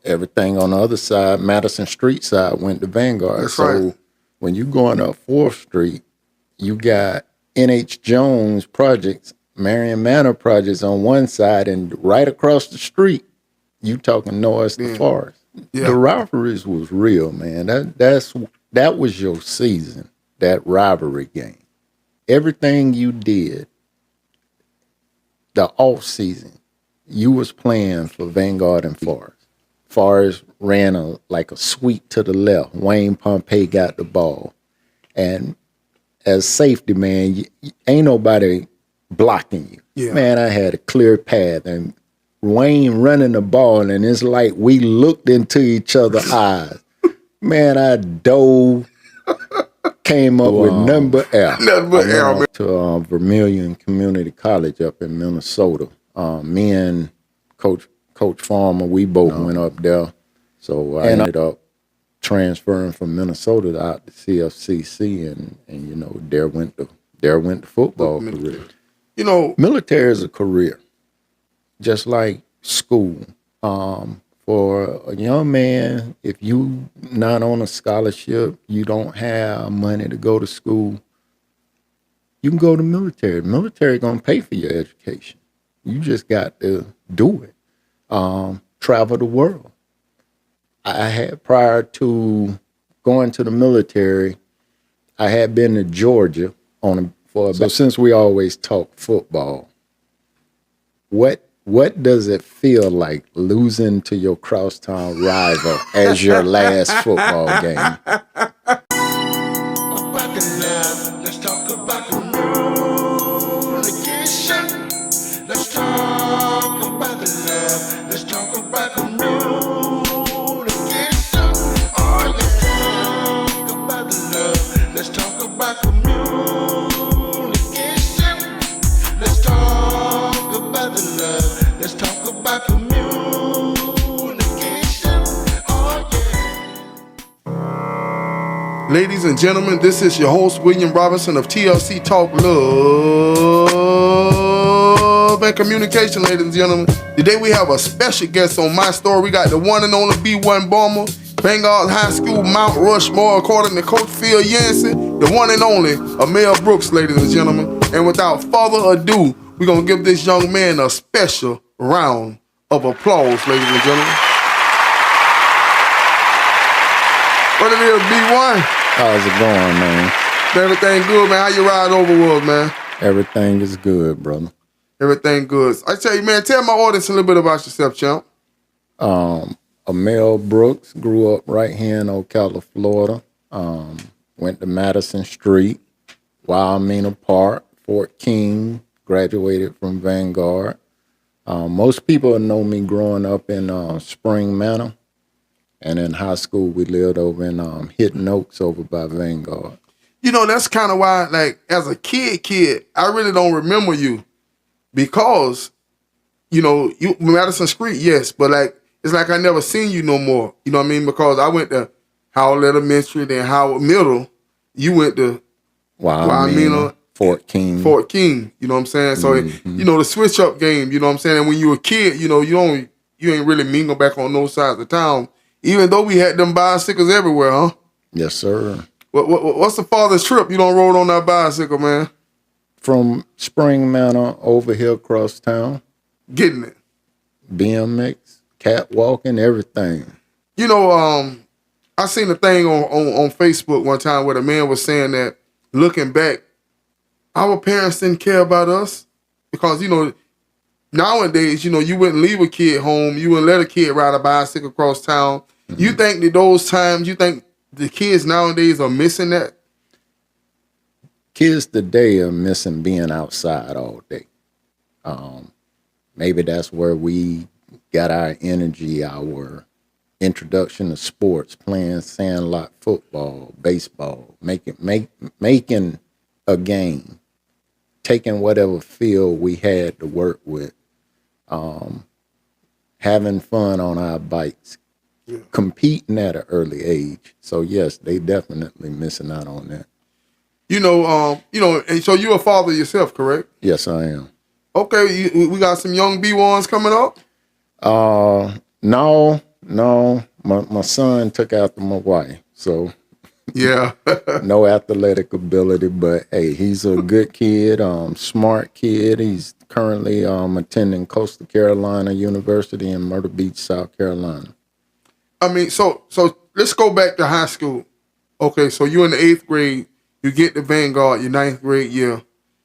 Everything on the other side, Madison Street side, went to Vanguard. That's so right. when you going up 4th Street, you got N.H. Jones projects, Marion Manor projects on one side, and right across the street, you talking Norris to Forest. Yeah. The rivalries was real, man. That was your season, that rivalry game. Everything you did, the off season, you was playing for Vanguard and Forest. Forest ran like a sweep to the left. Wayne Pompey got the ball. And as safety, man, ain't nobody blocking you. Yeah. Man, I had a clear path. And Wayne running the ball, and it's like we looked into each other's eyes. Man, I dove, came up with nothing but air. Nothing but air, man. To Vermilion Community College up in Minnesota. Me and Coach Farmer, we both went up there. So I ended up transferring from Minnesota out to CFCC, and you know, there went the football career. You know, military is a career, just like school. For a young man, if you not on a scholarship, you don't have money to go to school, you can go to military. The military gonna pay for your education. You just got to do it. Travel the world. I had, prior to going to the military, I had been to Georgia so since we always talk football, what does it feel like losing to your crosstown rival as your last football game? Let's talk about communication. Let's talk about the love. Let's talk about communication. Oh, let's talk about the love. Let's talk about communication. Let's talk about the love. Let's talk about communication. Oh, yeah. ladies and gentlemen, this is your host, William Robinson of TLC Talk Love and Communication, ladies and gentlemen. Today we have a special guest on My Story. We got the one and only B1 Bomber, Vanguard High School, Mount Rushmore, according to Coach Phil Yancey, the one and only Amel Brooks, ladies and gentlemen. And without further ado, we're going to give this young man a special round of applause, ladies and gentlemen. What it is, B1? How's it going, man? Everything good, man. How you ride over was, man? Everything is good, brother. Everything good. I tell you, man, tell my audience a little bit about yourself, champ. Amel Brooks, grew up right here in Ocala, Florida. Went to Madison Street, Wildmena Park, Fort King, graduated from Vanguard. Most people know me growing up in Spring Manor. And in high school, we lived over in Hidden Oaks over by Vanguard. You know, that's kind of why, like, as a kid, I really don't remember you. Because, you know, you Madison Street, yes, but, like, it's like I never seen you no more. You know what I mean? Because I went to Howell Elementary, then Howard Middle. You went to Wildmena, Fort King. You know what I'm saying? So, you know, the switch-up game, you know what I'm saying? And when you were a kid, you know, you ain't really mingle back on those sides of town. Even though we had them bicycles everywhere, huh? Yes, sir. What's the farthest trip you done rode on that bicycle, man? From Spring Manor over here across town. Getting it. BMX, catwalking, everything. You know, I seen a thing on Facebook one time where the man was saying that, looking back, our parents didn't care about us. Because, you know, nowadays, you know, you wouldn't leave a kid home. You wouldn't let a kid ride a bicycle across town. Mm-hmm. You think that those times, you think the kids nowadays are missing that? Kids today are missing being outside all day. Maybe that's where we got our energy, our introduction to sports, playing sandlot football, baseball, making a game, taking whatever field we had to work with, having fun on our bikes, competing at an early age. So yes, they definitely missing out on that. You know, and so you're a father yourself, correct? Yes, I am. Okay, we got some young B1s coming up? No, No, my son took after my wife, so Yeah. no athletic ability. But hey, he's a good kid, smart kid. He's currently attending Coastal Carolina University in Myrtle Beach, South Carolina. I mean, so let's go back to high school. Okay, so you're in the 8th grade. You get to Vanguard your 9th grade year.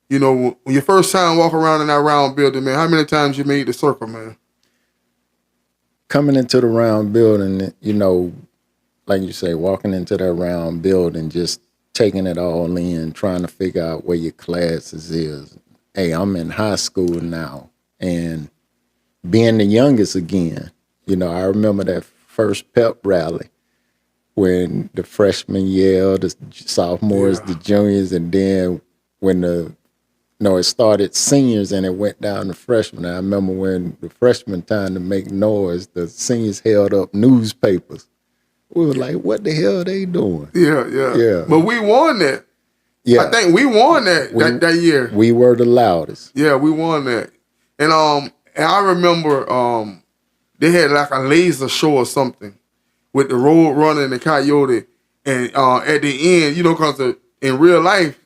You know, when your first time walk around in that round building, man, how many times you made the circle, man? Coming into the round building, you know, like you say, walking into that round building, just taking it all in, trying to figure out where your classes is. Hey, I'm in high school now, and being the youngest again, you know, I remember that first pep rally when the freshmen yelled, the sophomores, the juniors, and then when it started seniors and it went down to freshmen. I remember when the freshmen time to make noise, the seniors held up newspapers. We were like, what the hell are they doing? Yeah. But we won that. Yeah. I think we won that year. We were the loudest. Yeah, we won that. And I remember they had like a laser show or something with the road runner and the coyote. And at the end, you know, because in real life,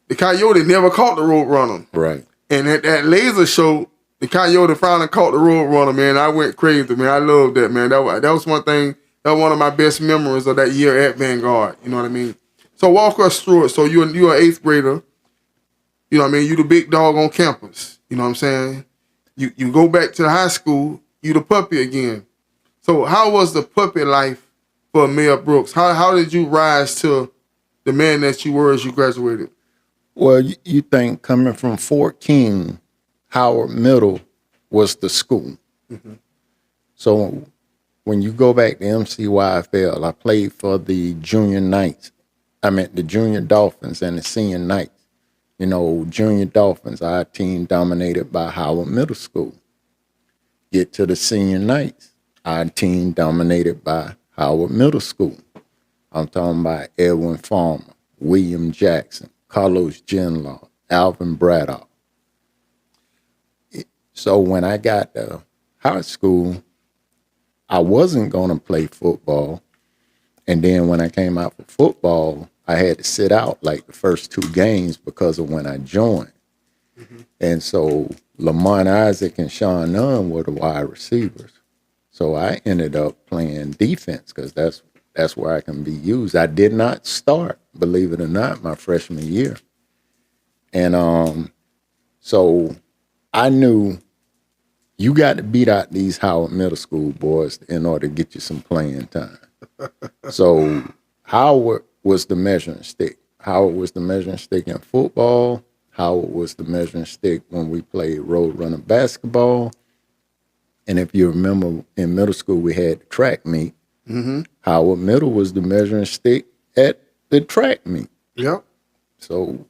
the coyote never caught the road runner. Right. And at that laser show, the coyote finally caught the road runner, man. I went crazy, man. I loved that, man. That was one thing. That was one of my best memories of that year at Vanguard. You know what I mean? So walk us through it. So you're an 8th grader. You know what I mean? You the big dog on campus. You know what I'm saying? You go back to the high school. You the puppy again. So how was the puppy life for Amel Brooks? How did you rise to the man that you were as you graduated? Well, you think coming from Fort King, Howard Middle was the school. Mm-hmm. So when you go back to MCYFL, I played for the junior Knights. I meant the junior Dolphins and the senior Knights. You know, junior Dolphins, our team dominated by Howard Middle School. Get to the senior Knights, our team dominated by Howard Middle School. I'm talking about Edwin Farmer, William Jackson, Carlos Genlaw, Alvin Braddock. So when I got to high school, I wasn't going to play football. And then when I came out for football, I had to sit out like the first 2 games because of when I joined. Mm-hmm. And so Lamont Isaac and Sean Nunn were the wide receivers. So I ended up playing defense because that's where I can be used. I did not start, believe it or not, my freshman year. And so I knew you got to beat out these Howard Middle School boys in order to get you some playing time. So Howard was the measuring stick. Howard was the measuring stick in football. Howard was the measuring stick when we played road runner basketball. And if you remember, in middle school, we had the track meet. Mm-hmm. Howard Middle was the measuring stick at the track meet. Yep. So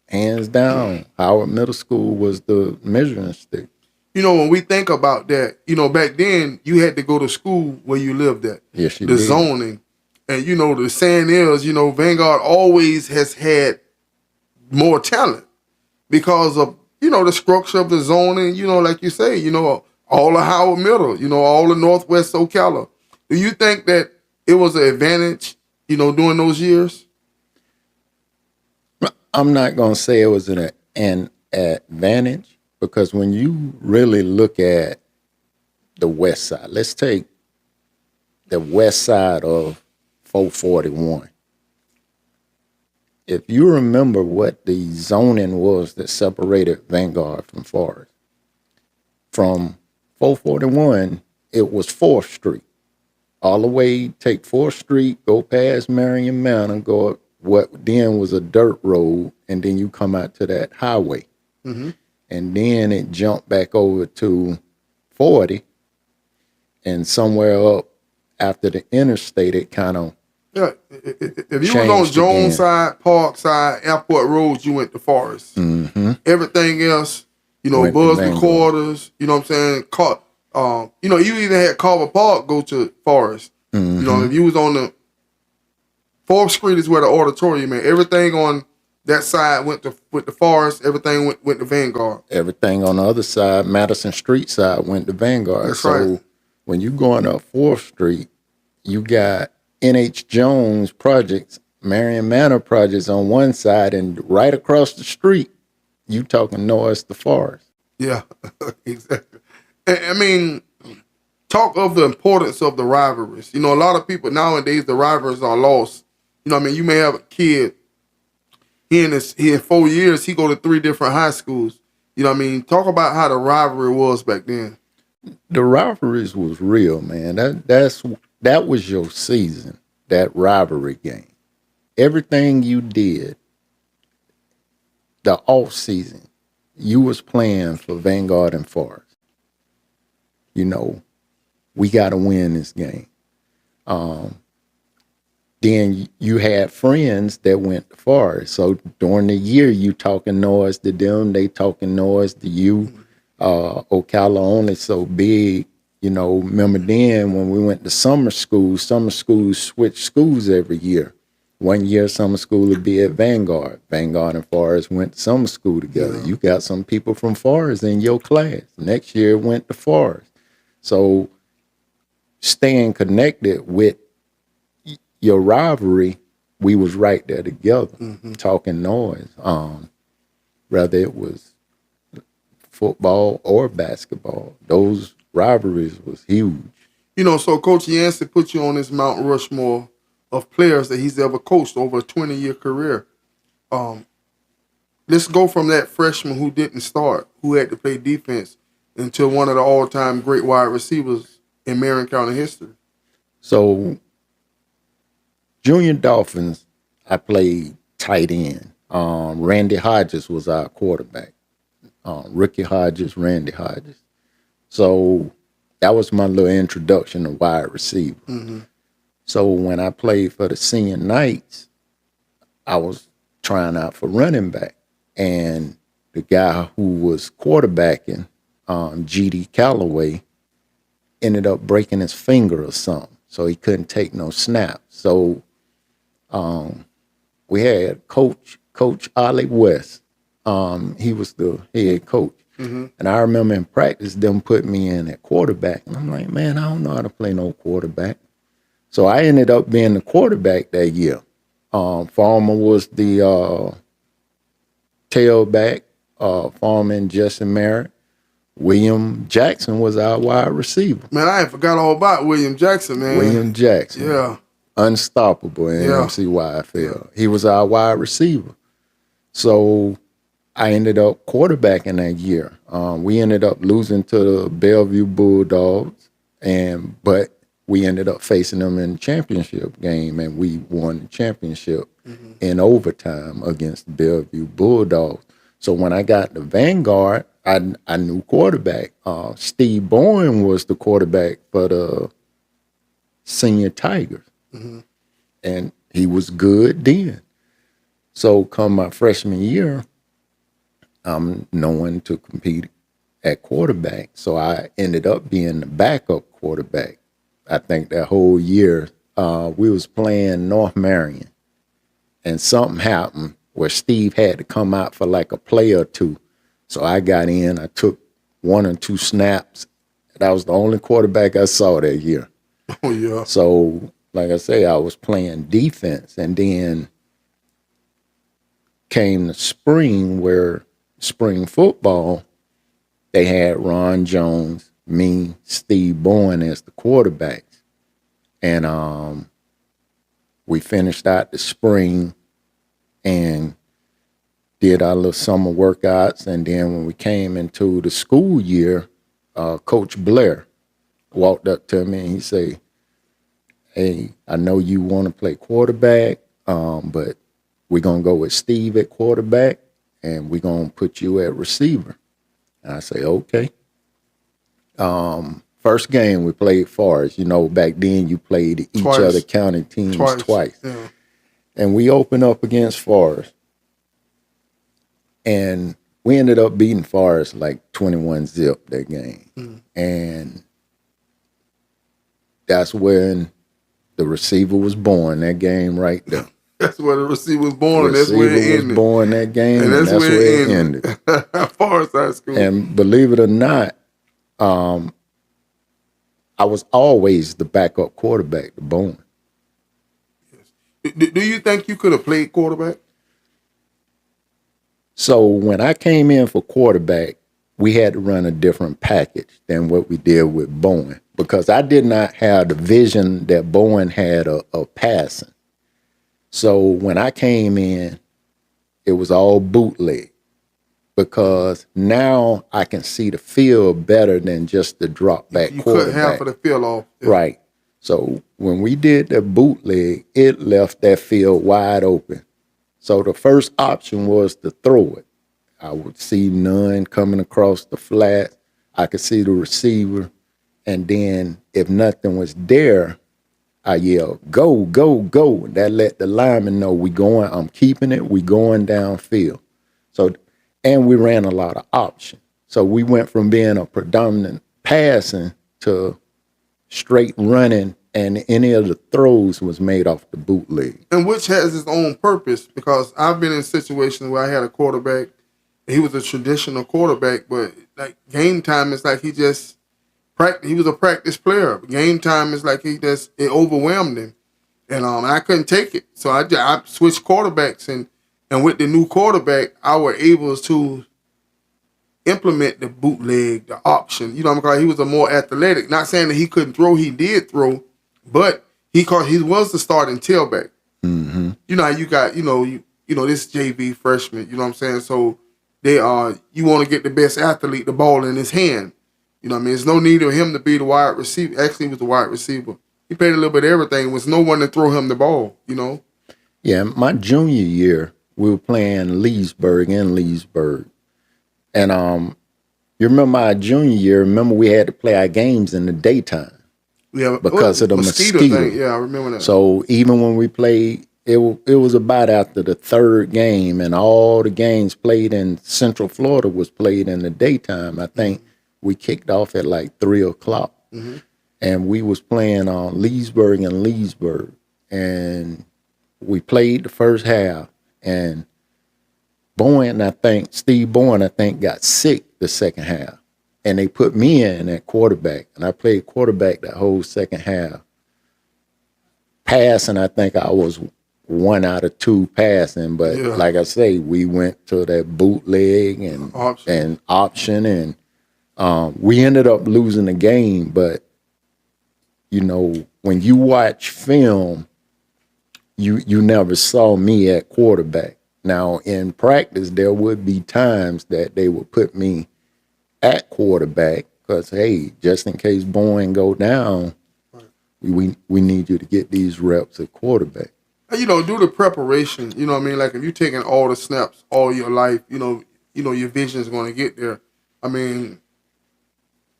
hands down, Howard Middle School was the measuring stick. You know, when we think about that, you know, back then you had to go to school where you lived at. Yes, you did. The zoning. And, you know, the saying is, you know, Vanguard always has had more talent because of, you know, the structure of the zoning, you know, like you say, you know, all of Howard Middle, you know, all of Northwest Ocala. Do you think that it was an advantage, you know, during those years? I'm not going to say it was an advantage because when you really look at the west side, let's take the west side of 441. If you remember what the zoning was that separated Vanguard from Forest, from 441, it was 4th Street. All the way, take 4th Street, go past Marion Manor, go up what then was a dirt road, and then you come out to that highway. Mm-hmm. And then it jumped back over to 40, and somewhere up after the interstate, it kind of if you was on Jones side, Park side, Airport Road, you went to Forest. Mm-hmm. Everything else, you know, Busby Quarters, you know what I'm saying? You know, you even had Carver Park go to Forest. Mm-hmm. You know, if you was on the 4th Street is where the auditorium is. Everything on that side went to Forest. Everything went to Vanguard. Everything on the other side, Madison Street side, went to Vanguard. That's right. when you going up 4th Street, you got NH Jones projects, Marion Manor projects on one side, and right across the street, you talking Norris the Forest. Yeah, exactly. I mean, talk of the importance of the rivalries. You know, a lot of people nowadays, the rivalries are lost. You know what I mean? You may have a kid, he in 4 years, he go to 3 different high schools. You know what I mean? Talk about how the rivalry was back then. The rivalries was real, man. That was your season, that rivalry game. Everything you did, the off season, you was playing for Vanguard and Forest. You know, we got to win this game. Then you had friends that went to Forest. So during the year, you talking noise to them, they talking noise to you. Ocala only so big, you know, remember then when we went to summer schools switched schools every year. One year summer school would be at Vanguard. Vanguard and Forest went to summer school together. Yeah. You got some people from Forest in your class. Next year went to Forest. So staying connected with your rivalry, we was right there together, talking noise. Whether it was football or basketball, those rivalries was huge. You know, so Coach Yancey put you on this Mount Rushmore of players that he's ever coached over a 20-year career. Let's go from that freshman who didn't start, who had to play defense, into one of the all-time great wide receivers in Marion County history. So, Junior Dolphins, I played tight end. Randy Hodges was our quarterback. Ricky Hodges, Randy Hodges. So that was my little introduction to wide receiver. Mm-hmm. So when I played for the Senior Knights, I was trying out for running back. And the guy who was quarterbacking, G.D. Calloway, ended up breaking his finger or something. So he couldn't take no snaps. So we had Coach Ollie West. He was the head coach. Mm-hmm. And I remember in practice them put me in at quarterback. And I'm like, man, I don't know how to play no quarterback. So I ended up being the quarterback that year. Farmer was the tailback. Farmer and Jesse Merritt. William Jackson was our wide receiver. Man, I forgot all about William Jackson, man. William Jackson. Yeah. Unstoppable in MCYFL. Yeah. He was our wide receiver. So I ended up quarterbacking that year. We ended up losing to the Bellevue Bulldogs, but we ended up facing them in the championship game, and we won the championship in overtime against the Bellevue Bulldogs. So when I got to Vanguard, I knew quarterback. Steve Bowen was the quarterback for the Senior Tigers, and he was good then. So come my freshman year, I'm knowing to compete at quarterback. So I ended up being the backup quarterback. I think that whole year we was playing North Marion, and something happened where Steve had to come out for like a play or two. So I got in, I took 1 or 2 snaps. That was the only quarterback I saw that year. Oh, yeah. So, like I say, I was playing defense, and then came the spring where spring football, they had Ron Jones, me, Steve Bowen as the quarterbacks. And we finished out the spring and did our little summer workouts. And then when we came into the school year, Coach Blair walked up to me and he said, hey, I know you want to play quarterback, but we're going to go with Steve at quarterback, and we're going to put you at receiver. And I say, okay. First game we played Forest. You know, back then you played each other county teams twice. Yeah. And we opened up against Forest. And we ended up beating Forest like 21-0 that game. And that's when the receiver was born, that game right there. That's where the receiver was born, and that's where it ended. Was born that game, and that's where it ended. Forest High School. And believe it or not, I was always the backup quarterback to Bowen. Do you think you could have played quarterback? So when I came in for quarterback, we had to run a different package than what we did with Bowen because I did not have the vision that Bowen had of passing. So when I came in, it was all bootleg because now I can see the field better than just the drop back You quarterback. cut half of the field off. Yeah. Right. So when we did the bootleg, it left that field wide open. So the first option was to throw it. I would see none coming across the flat. I could see the receiver. And then if nothing was there, I yelled, go, go, go. That let the lineman know we going, I'm keeping it, we going downfield. So, and we ran a lot of options. So we went from being a predominant passing to straight running, and any of the throws was made off the bootleg. And which has its own purpose because I've been in situations where I had a quarterback, and he was a traditional quarterback, but like game time, it's like he just he was a practice player. Game time is like it overwhelmed him, and I couldn't take it, so I switched quarterbacks, and with the new quarterback, I was able to implement the bootleg, the option. You know, because he was a more athletic. Not saying that he couldn't throw, he did throw, but he was the starting tailback. Mm-hmm. You know how you got you know this JV freshman. You know what I'm saying? So they you want to get the best athlete the ball in his hand. You know what I mean? There's no need for him to be the wide receiver. Actually, he was the wide receiver. He played a little bit of everything. There was no one to throw him the ball, you know? Yeah, my junior year, we were playing Leesburg. And you remember my junior year, we had to play our games in the daytime. Yeah, because of the mosquito thing. Yeah, I remember that. So even when we played, it was about after the third game, and all the games played in Central Florida was played in the daytime. I think we kicked off at like 3:00, Mm-hmm. and we was playing on Leesburg, and we played the first half, and Steve Bowen, I think, got sick the second half, and they put me in at quarterback, and I played quarterback that whole second half. Passing, I think I was 1 out of 2 passing, but like I say, we went to that bootleg and option, and we ended up losing the game. But you know, when you watch film, you never saw me at quarterback. Now in practice, there would be times that they would put me at quarterback because hey, just in case Bowen go down, we need you to get these reps at quarterback. You know, do the preparation. You know what I mean? Like if you're taking all the snaps all your life, you know your vision is going to get there. I mean,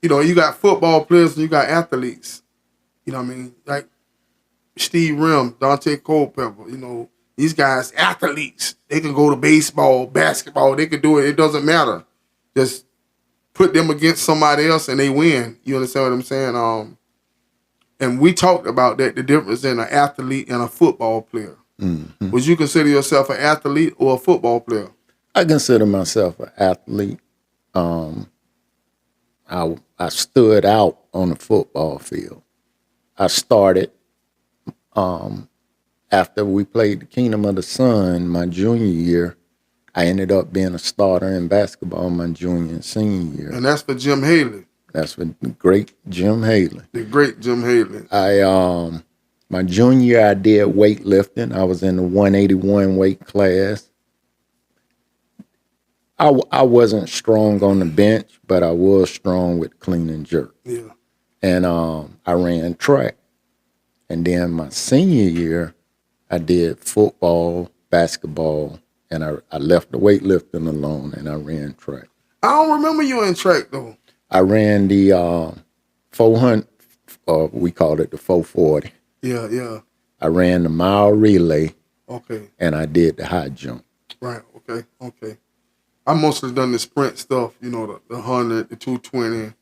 you know, you got football players and you got athletes. You know what I mean? Like Steve Rim, Dante Culpepper, you know, these guys, athletes. They can go to baseball, basketball. They can do it. It doesn't matter. Just put them against somebody else and they win. You understand what I'm saying? And we talked about that, the difference in an athlete and a football player. Mm-hmm. Would you consider yourself an athlete or a football player? I consider myself an athlete. I stood out on the football field. I started after we played the Kingdom of the Sun my junior year. I ended up being a starter in basketball my junior and senior year. And that's for Jim Haley. That's for the great Jim Haley. The great Jim Haley. My junior year I did weightlifting. I was in the 181 weight class. I wasn't strong on the bench, but I was strong with clean and jerk. Yeah. And I ran track. And then my senior year, I did football, basketball, and I left the weightlifting alone and I ran track. I don't remember you in track though. I ran the 400, we called it the 440. Yeah, yeah. I ran the mile relay. Okay. And I did the high jump. Right, okay. I mostly done the sprint stuff, you know, the 100, the 220,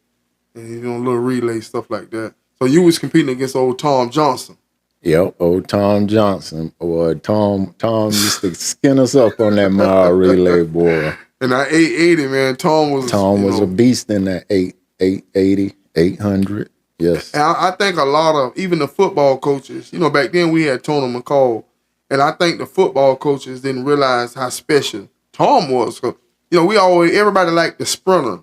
and, you know, little relay stuff like that. So you was competing against old Tom Johnson. Yep, old Tom Johnson. Boy, Tom used to skin us up on that mile relay, boy. And that 880, man, Tom was a beast in that 880, 800. Yes. And I think a lot of, even the football coaches, you know, back then we had Tony McCall, and I think the football coaches didn't realize how special Tom was. 'Cause, you know, everybody liked the sprinter,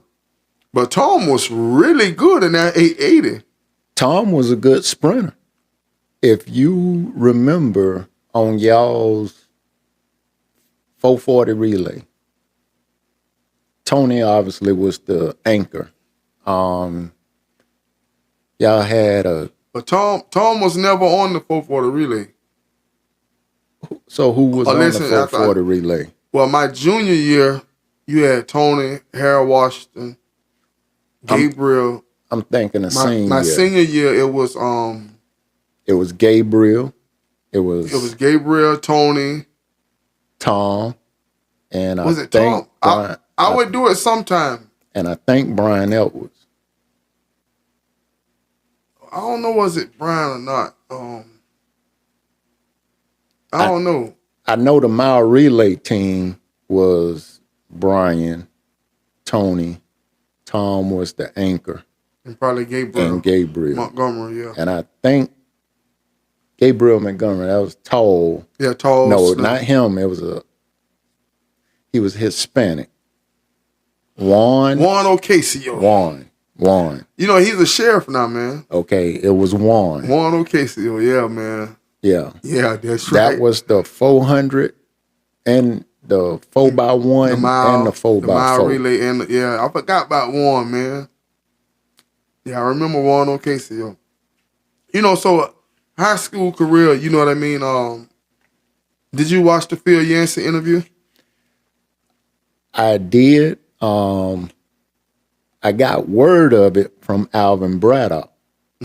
but Tom was really good in that 880. Tom was a good sprinter. If you remember on y'all's 440 relay, Tony obviously was the anchor. Y'all had But Tom was never on the 440 relay. so who was on the listen, 440 relay? Well, my junior year, you had Tony, Harold Washington, Gabriel. I'm thinking the same My year. senior year, it was Gabriel. It was Gabriel, Tony. Tom, and Was it Tom? I would do it sometime. And I think Brian Edwards. I don't know, was it Brian or not? I don't know. I know the mile relay team was Brian, Tony, Tom was the anchor, And probably Gabriel. and Gabriel. Montgomery, yeah. And I think Gabriel Montgomery, that was tall. Yeah, tall. No, slim. not him. He was Hispanic. Juan Ocasio. Juan. You know, he's a sheriff now, man. Okay, it was Juan. Juan Ocasio, yeah, man. Yeah. Yeah, that's right. That was the 400 and the 4x1 and the 4x4. The mile relay, and I forgot about Juan, man. Yeah, I remember Juan Ocasio. You know, so high school career, you know what I mean? Did you watch the Phil Yancey interview? I did. I got word of it from Alvin Braddock.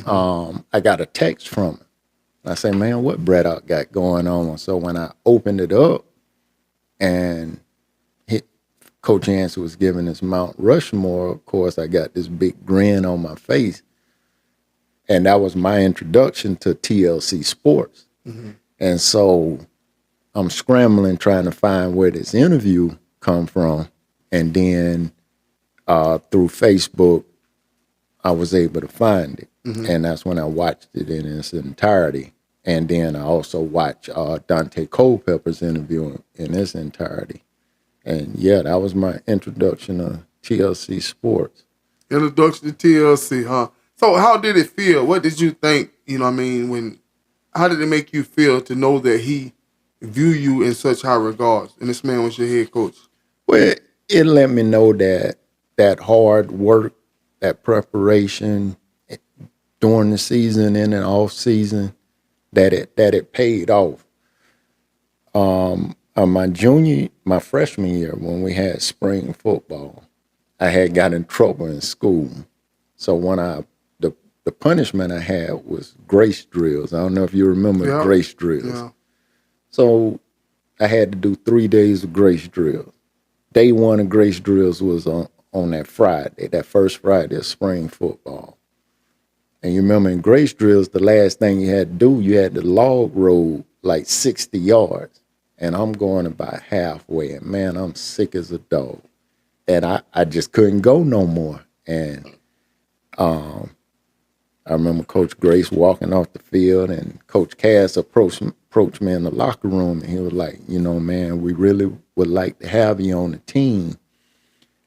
I got a text from him. I say, man, what Braddock got going on? So when I opened it up and Coach Yancey was giving his Mount Rushmore, of course, I got this big grin on my face. And that was my introduction to TLC Sports. Mm-hmm. And so I'm scrambling trying to find where this interview come from. And then through Facebook, I was able to find it. Mm-hmm. And that's when I watched it in its entirety. And then I also watched Dante Culpepper's interview in its entirety. And yeah, that was my introduction to TLC Sports. Introduction to TLC, huh? So how did it feel? What did you think, you know what I mean, how did it make you feel to know that he viewed you in such high regards and this man was your head coach? Well, it let me know that hard work, that preparation during the season and in off season, that it paid off. My freshman year when we had spring football, I had got in trouble in school. So when the punishment I had was grace drills. I don't know if you remember grace drills. Yeah. So I had to do 3 days of grace drills. Day one of grace drills was on that Friday, that first Friday of spring football. And you remember in grace drills, the last thing you had to do, you had to log roll like 60 yards. And I'm going about halfway, and man, I'm sick as a dog. And I just couldn't go no more. And I remember Coach Grace walking off the field, and Coach Cass approached me in the locker room, and he was like, you know, man, we really would like to have you on the team.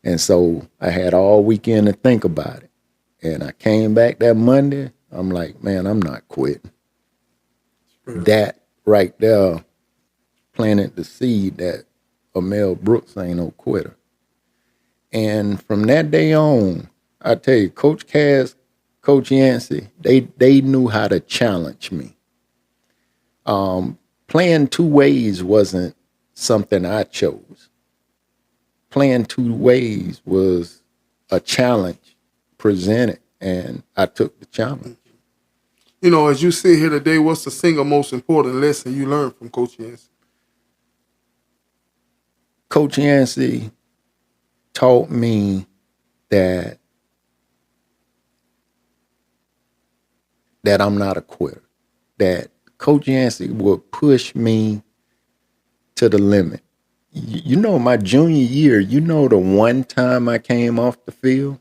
And so I had all weekend to think about it. And I came back that Monday, I'm like, man, I'm not quitting. That right there planted the seed that Amel Brooks ain't no quitter. And from that day on, I tell you, Coach Cass, Coach Yancey, they knew how to challenge me. Playing two ways wasn't something I chose. Playing two ways was a challenge presented, and I took the challenge. You know, as you sit here today, what's the single most important lesson you learned from Coach Yancey? Coach Yancey taught me that I'm not a quitter. That Coach Yancey would push me to the limit. You know, my junior year, you know, the one time I came off the field,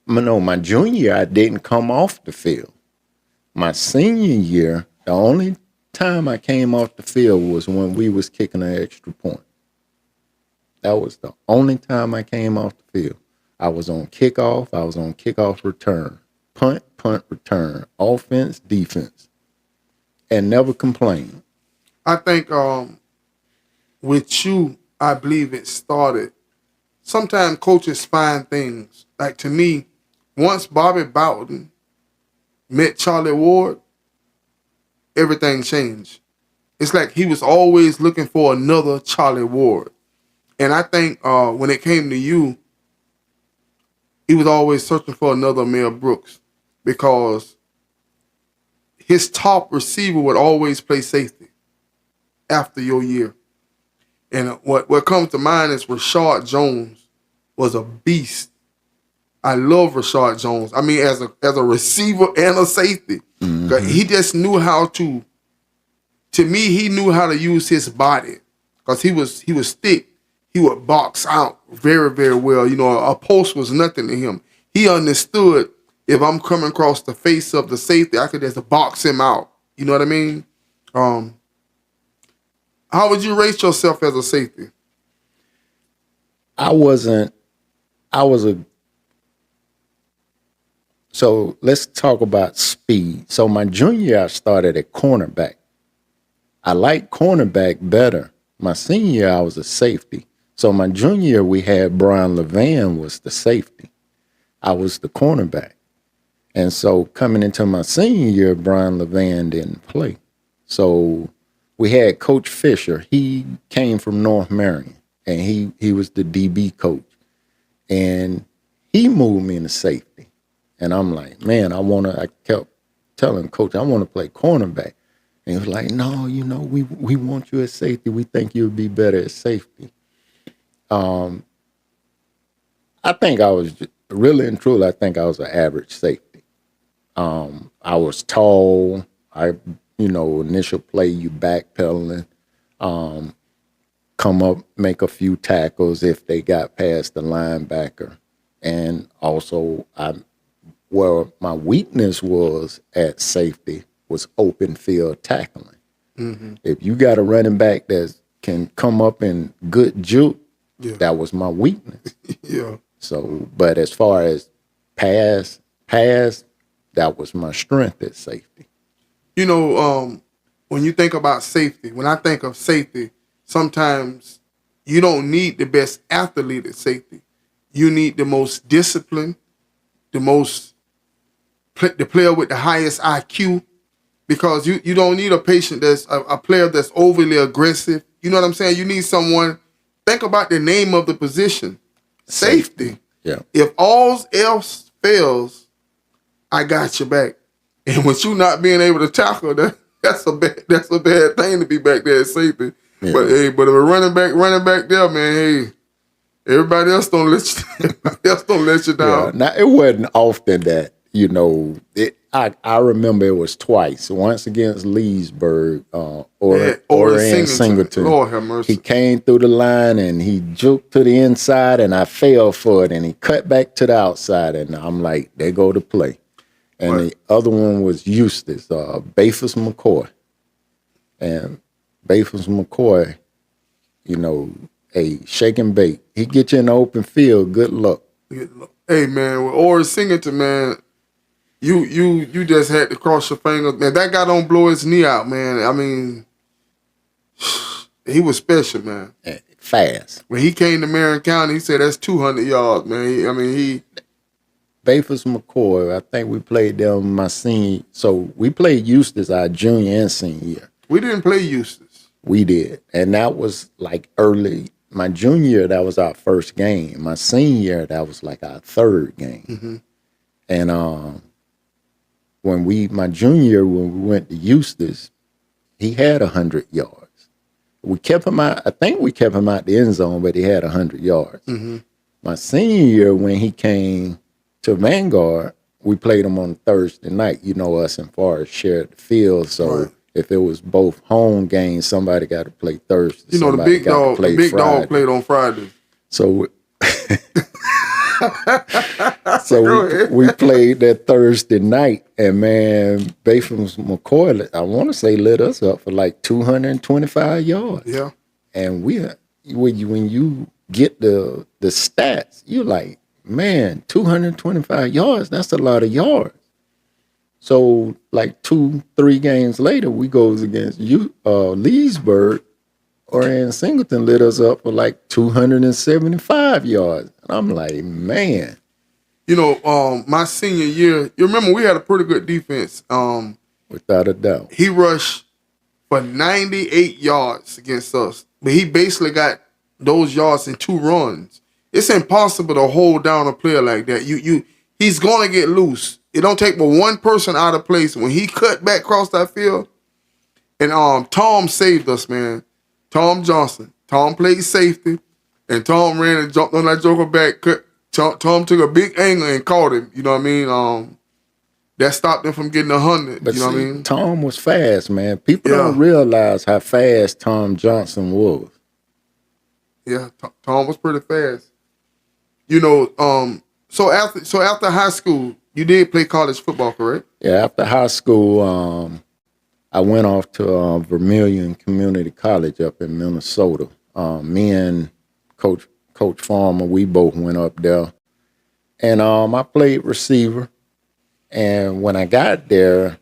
No, my junior year, I didn't come off the field. My senior year, the only time I came off the field was when we was kicking an extra point. That was the only time I came off the field. I was on kickoff. I was on kickoff return, punt, return, offense, defense, and never complained. I think with you, I believe it started. Sometimes coaches find things. Like to me, once Bobby Bowden met Charlie Ward, everything changed. It's like he was always looking for another Charlie Ward. And I think when it came to you, he was always searching for another Mel Brooks because his top receiver would always play safety after your year. And what comes to mind is Rashard Jones was a beast. I love Rashard Jones. I mean, as a receiver and a safety, he just knew how to. To me, he knew how to use his body because he was thick. He would box out very, very well. You know, a post was nothing to him. He understood if I'm coming across the face of the safety, I could just box him out. You know what I mean? How would you rate yourself as a safety? So let's talk about speed. So my junior year, I started at cornerback. I liked cornerback better. My senior year, I was a safety. So my junior year, we had Brian Levan was the safety. I was the cornerback. And so coming into my senior year, Brian Levan didn't play. So we had Coach Fisher. He came from North Marion, and he was the DB coach. And he moved me into safety. And I'm like, man, I kept telling Coach, I want to play cornerback. And he was like, no, we want you at safety. We think you'll be better at safety. I think I was really and truly, I think I was an average safety. I was tall. Initial play, you backpedaling, come up, make a few tackles if they got past the linebacker. And also, where my weakness was at safety was open field tackling. Mm-hmm. If you got a running back that can come up in good juke, that was my weakness. Yeah. So, but as far as pass, that was my strength at safety. You know, when you think about safety, when I think of safety, sometimes you don't need the best athlete at safety. You need the most disciplined, the player with the highest IQ, because you don't need a patient that's a player that's overly aggressive. You know what I'm saying? You need someone. Think about the name of the position, safety. Yeah. If all else fails, I got your back. And with you not being able to tackle, that's a bad thing to be back there at safety. Yeah. But if a running back there, man, hey, everybody else don't let you down. Yeah. Now it wasn't often that, I remember it was twice. Once against Leesburg, or in Singleton. Lord have mercy. He came through the line and he juked to the inside and I fell for it and he cut back to the outside and I'm like, there go to play. And the other one was Eustace, Bafus McCoy. And Bafus McCoy, shake and bake. He get you in the open field, good luck. Hey, man, with Orr Singleton, man, you just had to cross your fingers. Man, that guy don't blow his knee out, man. I mean, he was special, man. Fast. When he came to Marion County, he said that's 200 yards, man. Bafus McCoy, I think we played them my senior. So we played Eustace our junior and senior year. We didn't play Eustace. We did. And that was like early. My junior year, that was our first game. My senior year, that was like our third game. Mm-hmm. And my junior year, when we went to Eustace, he had 100 yards. We kept him out. I think we kept him out the end zone, but he had 100 yards. Mm-hmm. My senior year, when he came to Vanguard, we played him on Thursday night. Us and Forest shared the field, so if it was both home games, somebody got to play Thursday. The big dog played on Friday. So So we played that Thursday night, and man, Bafum's McCoy, I want to say, lit us up for like 225 yards. Yeah. And when you get the stats, you're like, man, 225 yards, that's a lot of yards. So like 2-3 games later, we goes against Leesburg, or in Singleton lit us up for like 275 yards. And I'm like, man. You know, my senior year, you remember we had a pretty good defense. Without a doubt. He rushed for 98 yards against us, but he basically got those yards in 2 runs. It's impossible to hold down a player like that. He's gonna get loose. It don't take but one person out of place. When he cut back across that field, and Tom saved us, man. Tom Johnson. Tom played safety, and Tom ran and jumped on that joker back. Tom took a big angle and caught him. You know what I mean? That stopped him from getting 100. But you know see, what I mean? Tom was fast, man. People don't realize how fast Tom Johnson was. Yeah, Tom was pretty fast. You know, so after high school, you did play college football, correct? Yeah, after high school, I went off to Vermilion Community College up in Minnesota. Me and Coach Farmer, we both went up there. And I played receiver. And when I got there,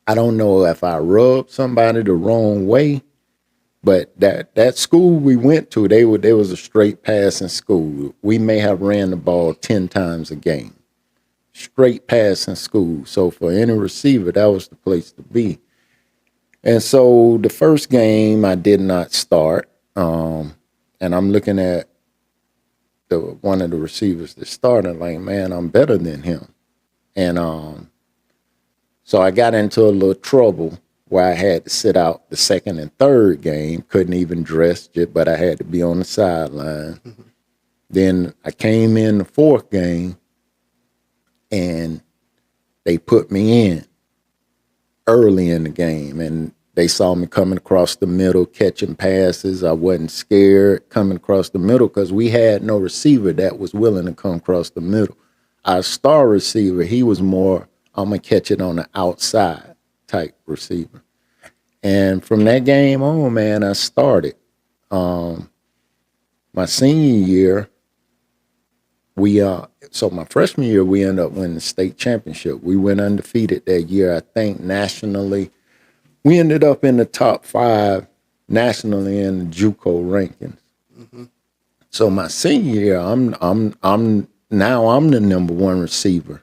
I don't know if I rubbed somebody the wrong way, but that school we went to, there was a straight passing school. We may have ran the ball 10 times a game. Straight passing school. So for any receiver, that was the place to be. And so the first game I did not start. And I'm looking at one of the receivers that started, like, man, I'm better than him. And so I got into a little trouble where I had to sit out the second and third game. Couldn't even dress, but I had to be on the sideline. Mm-hmm. Then I came in the fourth game, and they put me in early in the game. And they saw me coming across the middle, catching passes. I wasn't scared coming across the middle because we had no receiver that was willing to come across the middle. Our star receiver, he was more, I'm going to catch it on the outside type receiver. And from that game on, man, I started. My senior year, so my freshman year, we ended up winning the state championship. We went undefeated that year, I think, nationally. We ended up in the top 5 nationally in the JUCO rankings. Mm-hmm. So my senior year, I'm the number 1 receiver,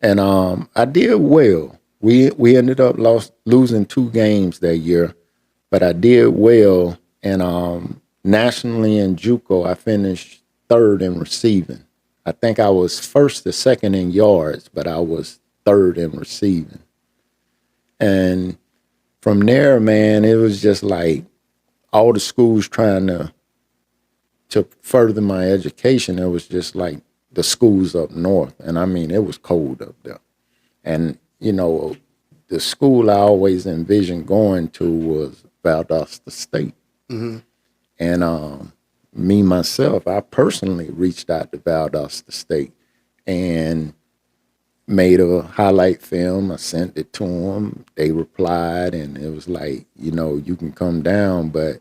and I did well. We ended up losing 2 games that year, but I did well. And nationally in JUCO, I finished 3rd in receiving. I think I was 1st or 2nd in yards, but I was 3rd in receiving. And from there, man, it was just like all the schools trying to further my education. It was just like the schools up north. And I mean, it was cold up there. And, you know, the school I always envisioned going to was Valdosta State. Mm-hmm. And me, myself, I personally reached out to Valdosta State and made a highlight film. I sent it to them. They replied, and it was like, you know, you can come down, but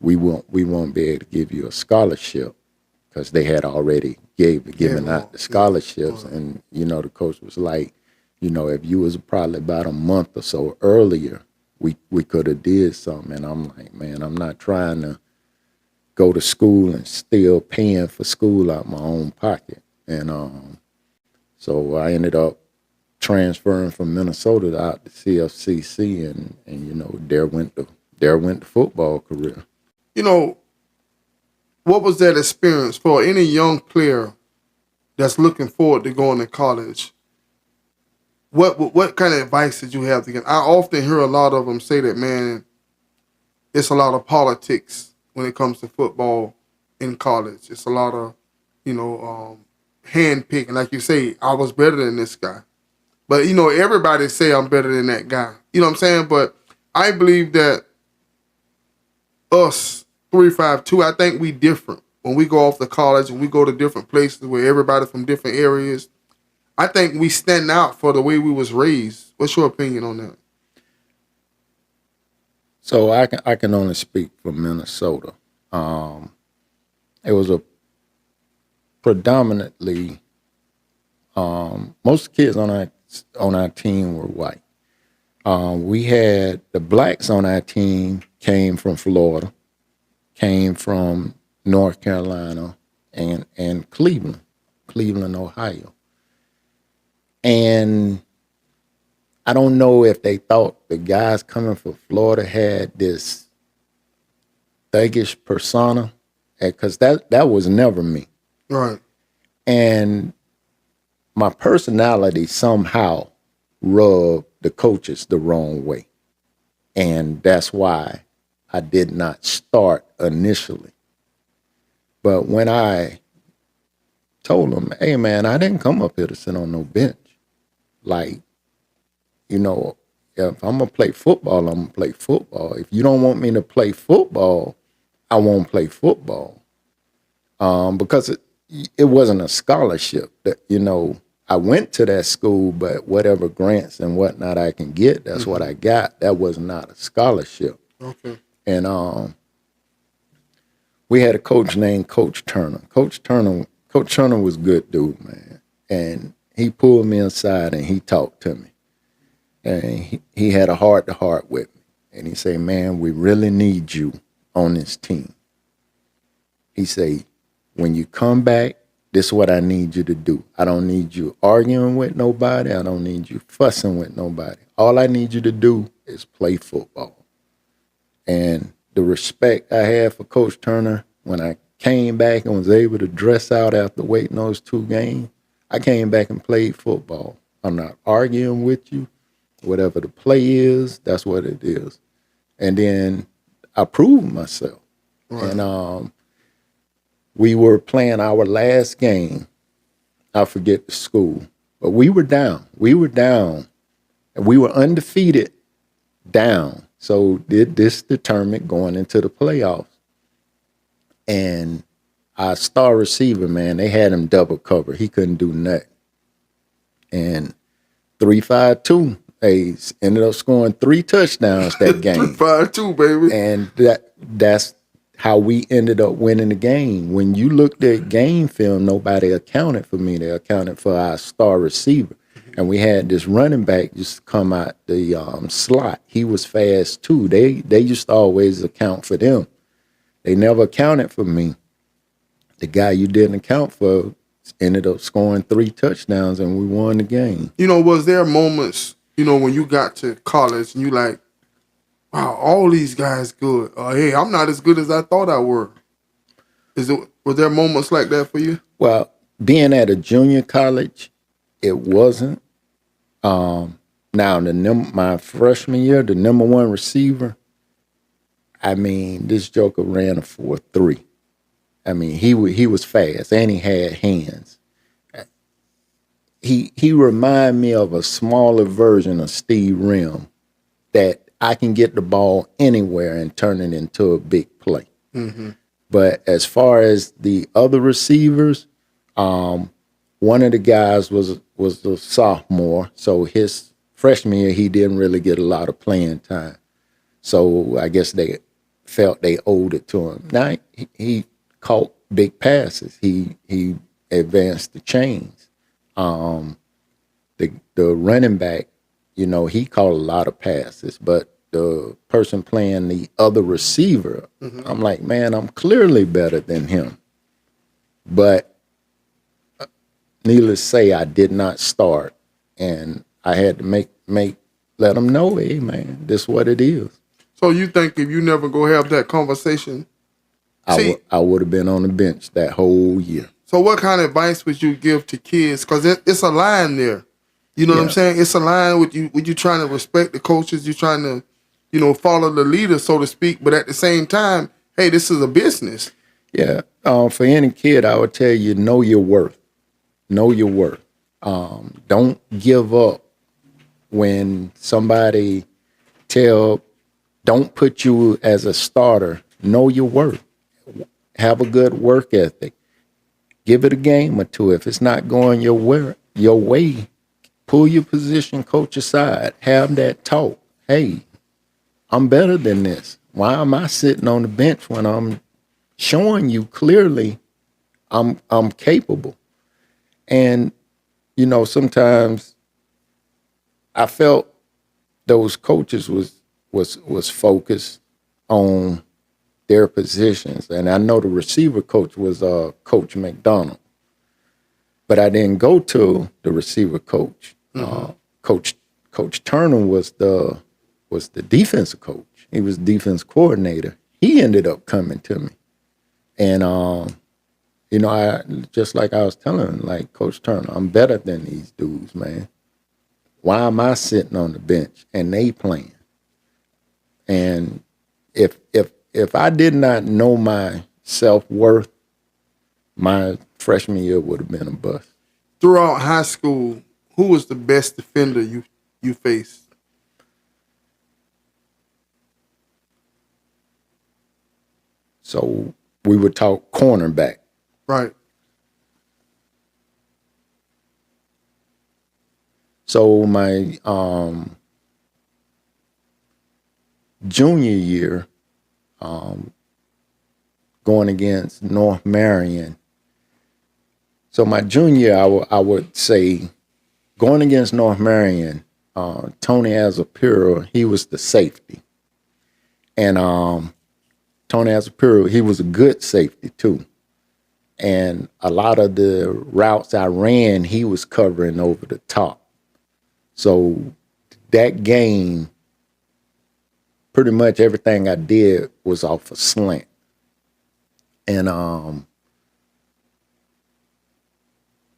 we won't be able to give you a scholarship because they had already given out the scholarships. And, you know, the coach was like, you know, if you was probably about a month or so earlier, we could have did something. And I'm like, man, I'm not trying to go to school and still paying for school out my own pocket. And so I ended up transferring from Minnesota out to CFCC, and you know, there went the football career. You know, what was that experience for any young player that's looking forward to going to college? What kind of advice did you have to get? I often hear a lot of them say that, man, it's a lot of politics when it comes to football in college. It's a lot of, you know, hand picking. Like you say, I was better than this guy. But, you know, everybody say I'm better than that guy. You know what I'm saying? But I believe that us, 352, I think we different. when we go off to college and we go to different places where everybody from different areas, I think we stand out for the way we was raised. What's your opinion on that? So I can only speak for Minnesota. It was a predominantly most kids on our team were white. We had the blacks on our team came from Florida, came from North Carolina, and Cleveland, Ohio. And I don't know if they thought the guys coming from Florida had this thuggish persona, because that was never me. Right. And my personality somehow rubbed the coaches the wrong way. And that's why I did not start initially. But when I told them, hey, man, I didn't come up here to sit on no bench. Like, you know, if I'm going to play football, I'm going to play football. If you don't want me to play football, I won't play football. Because it wasn't a scholarship that, you know, I went to that school, but whatever grants and whatnot I can get, that's what I got. That was not a scholarship. Okay. And we had a coach named Coach Turner. Coach Turner was a good dude, man. And he pulled me aside and he talked to me. And he had a heart-to-heart with me. And he said, man, we really need you on this team. He said, when you come back, this is what I need you to do. I don't need you arguing with nobody. I don't need you fussing with nobody. All I need you to do is play football. And the respect I had for Coach Turner, when I came back and was able to dress out after waiting those 2 games, I came back and played football. I'm not arguing with you. Whatever the play is, that's what it is. And then I proved myself. Right. And we were playing our last game. I forget the school, but we were down. And we were undefeated down. So this determined going into the playoffs. And our star receiver, man, they had him double covered. He couldn't do nothing. And 3-5-2. They ended up scoring 3 touchdowns that game. 3-5-2, baby. And that's how we ended up winning the game. When you looked at game film, nobody accounted for me. They accounted for our star receiver. And we had this running back just come out the slot. He was fast too. They used to always account for them. They never accounted for me. The guy you didn't account for ended up scoring 3 touchdowns and we won the game. You know, was there moments, you know, when you got to college and you like, wow, all these guys good. Hey, I'm not as good as I thought I were. Was there moments like that for you? Well, being at a junior college, it wasn't. Now, my freshman year, the number 1 receiver, I mean, this joker ran a 4.3. I mean, he was fast and he had hands. He reminded me of a smaller version of Steve Rim, that I can get the ball anywhere and turn it into a big play. Mm-hmm. But as far as the other receivers, one of the guys was a sophomore, so his freshman year he didn't really get a lot of playing time. So I guess they felt they owed it to him. Now he caught big passes. He advanced the chains. The running back, you know, he caught a lot of passes, but the person playing the other receiver, I'm like, man, I'm clearly better than him. But needless to say, I did not start, and I had to let them know, hey, man, this is what it is. So you think if you never go have that conversation, I would have been on the bench that whole year. So what kind of advice would you give to kids? Because it's a line there. You know what I'm saying? It's a line with you trying to respect the coaches. You're trying to, you know, follow the leader, so to speak. But at the same time, hey, this is a business. Yeah. For any kid, I would tell you, know your worth. Know your worth. Don't give up when somebody don't put you as a starter. Know your worth. Have a good work ethic. Give it a game or two. If it's not going your way, pull your position coach aside. Have that talk. Hey, I'm better than this. Why am I sitting on the bench when I'm showing you clearly I'm capable? And sometimes I felt those coaches was focused on their positions, and I know the receiver coach was Coach McDonald, but I didn't go to the receiver coach. Coach Turner was the defensive coach. He was defense coordinator. He ended up coming to me, and I just like I was telling him, like, Coach Turner, I'm better than these dudes, man. Why am I sitting on the bench and they playing? And if I did not know my self-worth, my freshman year would have been a bust. Throughout high school, who was the best defender you faced? So we would talk cornerback. Right. So my junior year, going against North Marion. So my junior year, I would say, going against North Marion, Tony Azapiro, he was the safety. And Tony Azapiro, he was a good safety too. And a lot of the routes I ran, he was covering over the top. So that game, pretty much everything I did was off a slant. And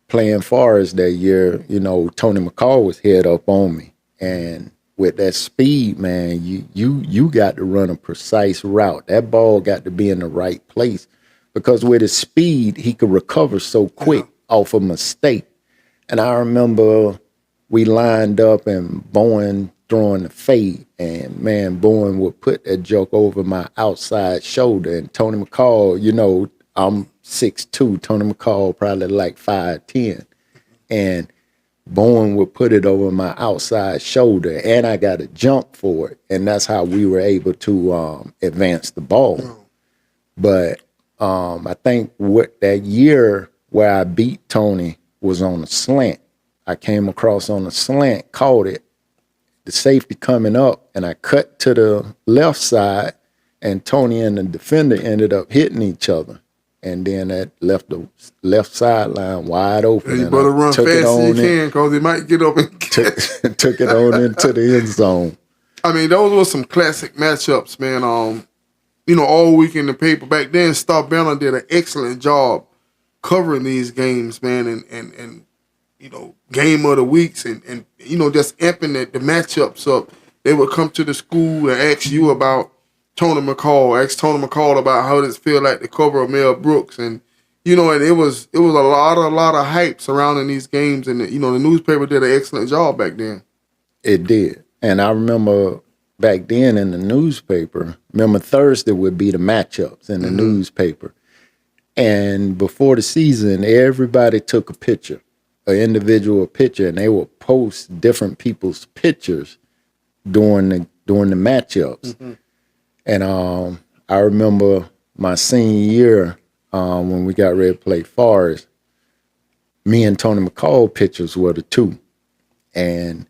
playing Forest that year, Tony McCall was head up on me. And with that speed, man, you got to run a precise route. That ball got to be in the right place, because with his speed, he could recover so quick off a mistake. And I remember we lined up and Bowen throwing the fade, and man, Bowen would put that joke over my outside shoulder. And Tony McCall, I'm 6'2", Tony McCall probably like 5'10", and Bowen would put it over my outside shoulder, and I got a jump for it, and that's how we were able to advance the ball. But I think what that year where I beat Tony was on a slant. I came across on a slant, caught it, the safety coming up, and I cut to the left side, and Tony and the defender ended up hitting each other. And then that left the left sideline wide open. And you better run fast as you can, because they might get up and took it on into the end zone. I mean, those were some classic matchups, man. All week in the paper. Back then, Star Banner did an excellent job covering these games, man, and game of the weeks and just amping the matchups up. They would come to the school and ask you about Tony McCall, about how does it feel like to cover Mel Brooks, and and it was a lot of hype surrounding these games, and the newspaper did an excellent job back then. It did, and I remember back then in the newspaper. Remember Thursday would be the matchups in the newspaper, and before the season, everybody took a picture, an individual picture, and they would post different people's pictures during the matchups. Mm-hmm. And I remember my senior year when we got ready to play Forest, me and Tony McCall pictures were the two. And,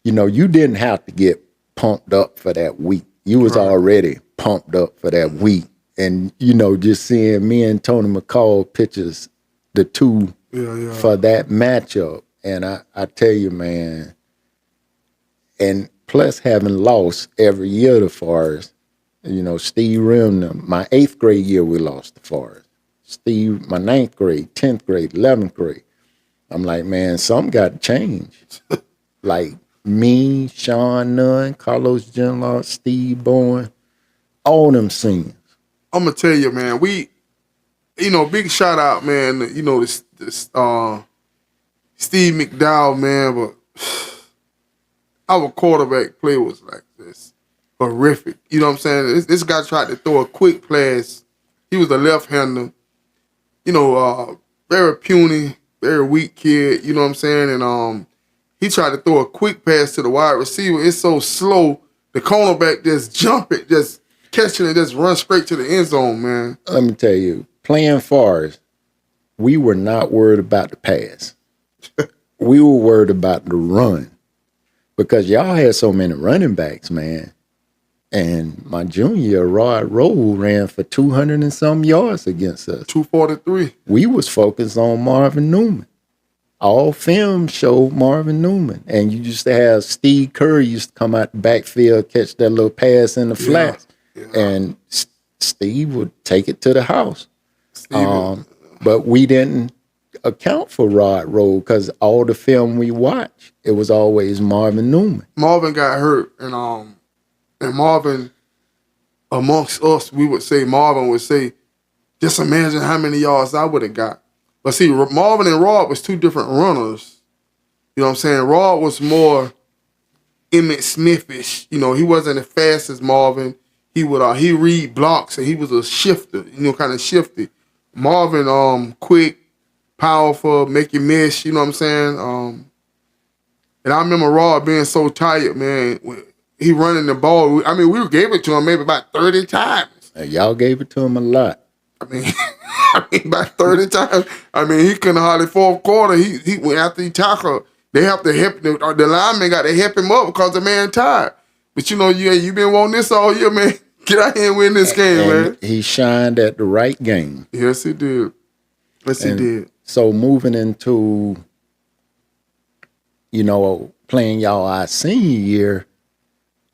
you didn't have to get pumped up for that week. You was already pumped up for that week. And, just seeing me and Tony McCall pictures, the two for that matchup. And I tell you, man, and plus having lost every year to Forest, Steve Remner, my 8th grade year we lost to Forest. Steve, my 9th grade, 10th grade, 11th grade. I'm like, man, something got to change. Like me, Sean Nunn, Carlos Genlard, Steve Bowen, all them seniors. I'm going to tell you, man, big shout out, man, this Steve McDowell, man, but our quarterback play was like this. horrific. You know what I'm saying? This guy tried to throw a quick pass. He was a left-hander. You know, very puny, very weak kid. You know what I'm saying? And he tried to throw a quick pass to the wide receiver. It's so slow. The cornerback just jump it, just catch it, and just run straight to the end zone, man. Let me tell you, playing Forest, we were not worried about the pass. We were worried about the run because y'all had so many running backs, man. And my junior year, Rod Rowe ran for 200 and some yards against us. 243. We was focused on Marvin Newman. All film showed Marvin Newman. And you used to have Steve Curry used to come out the backfield, catch that little pass in the flats. Yeah. And Steve would take it to the house. But we didn't account for Rod Rowe because all the film we watched, it was always Marvin Newman. Marvin got hurt, and Marvin, amongst us, Marvin would say, just imagine how many yards I would have got. But see, Marvin and Rod was two different runners. You know what I'm saying? Rod was more Emmitt Smith-ish. You know, he wasn't as fast as Marvin. He would he read blocks, and he was a shifter, you know, kind of shifty. Marvin, quick, powerful, make you miss, you know what I'm saying? And I remember Rod being so tired, man. He running the ball. I mean, we gave it to him maybe about 30 times. Y'all gave it to him a lot. I mean, about 30 times. I mean, he couldn't hardly fourth quarter. He went after he tackled. They have to help the lineman got to help him up because the man tired. But you know, you been wanting this all year, man. Get out here and win this game, man. He shined at the right game. Yes, he did. Yes, he did. So moving into, you know, playing y'all our senior year,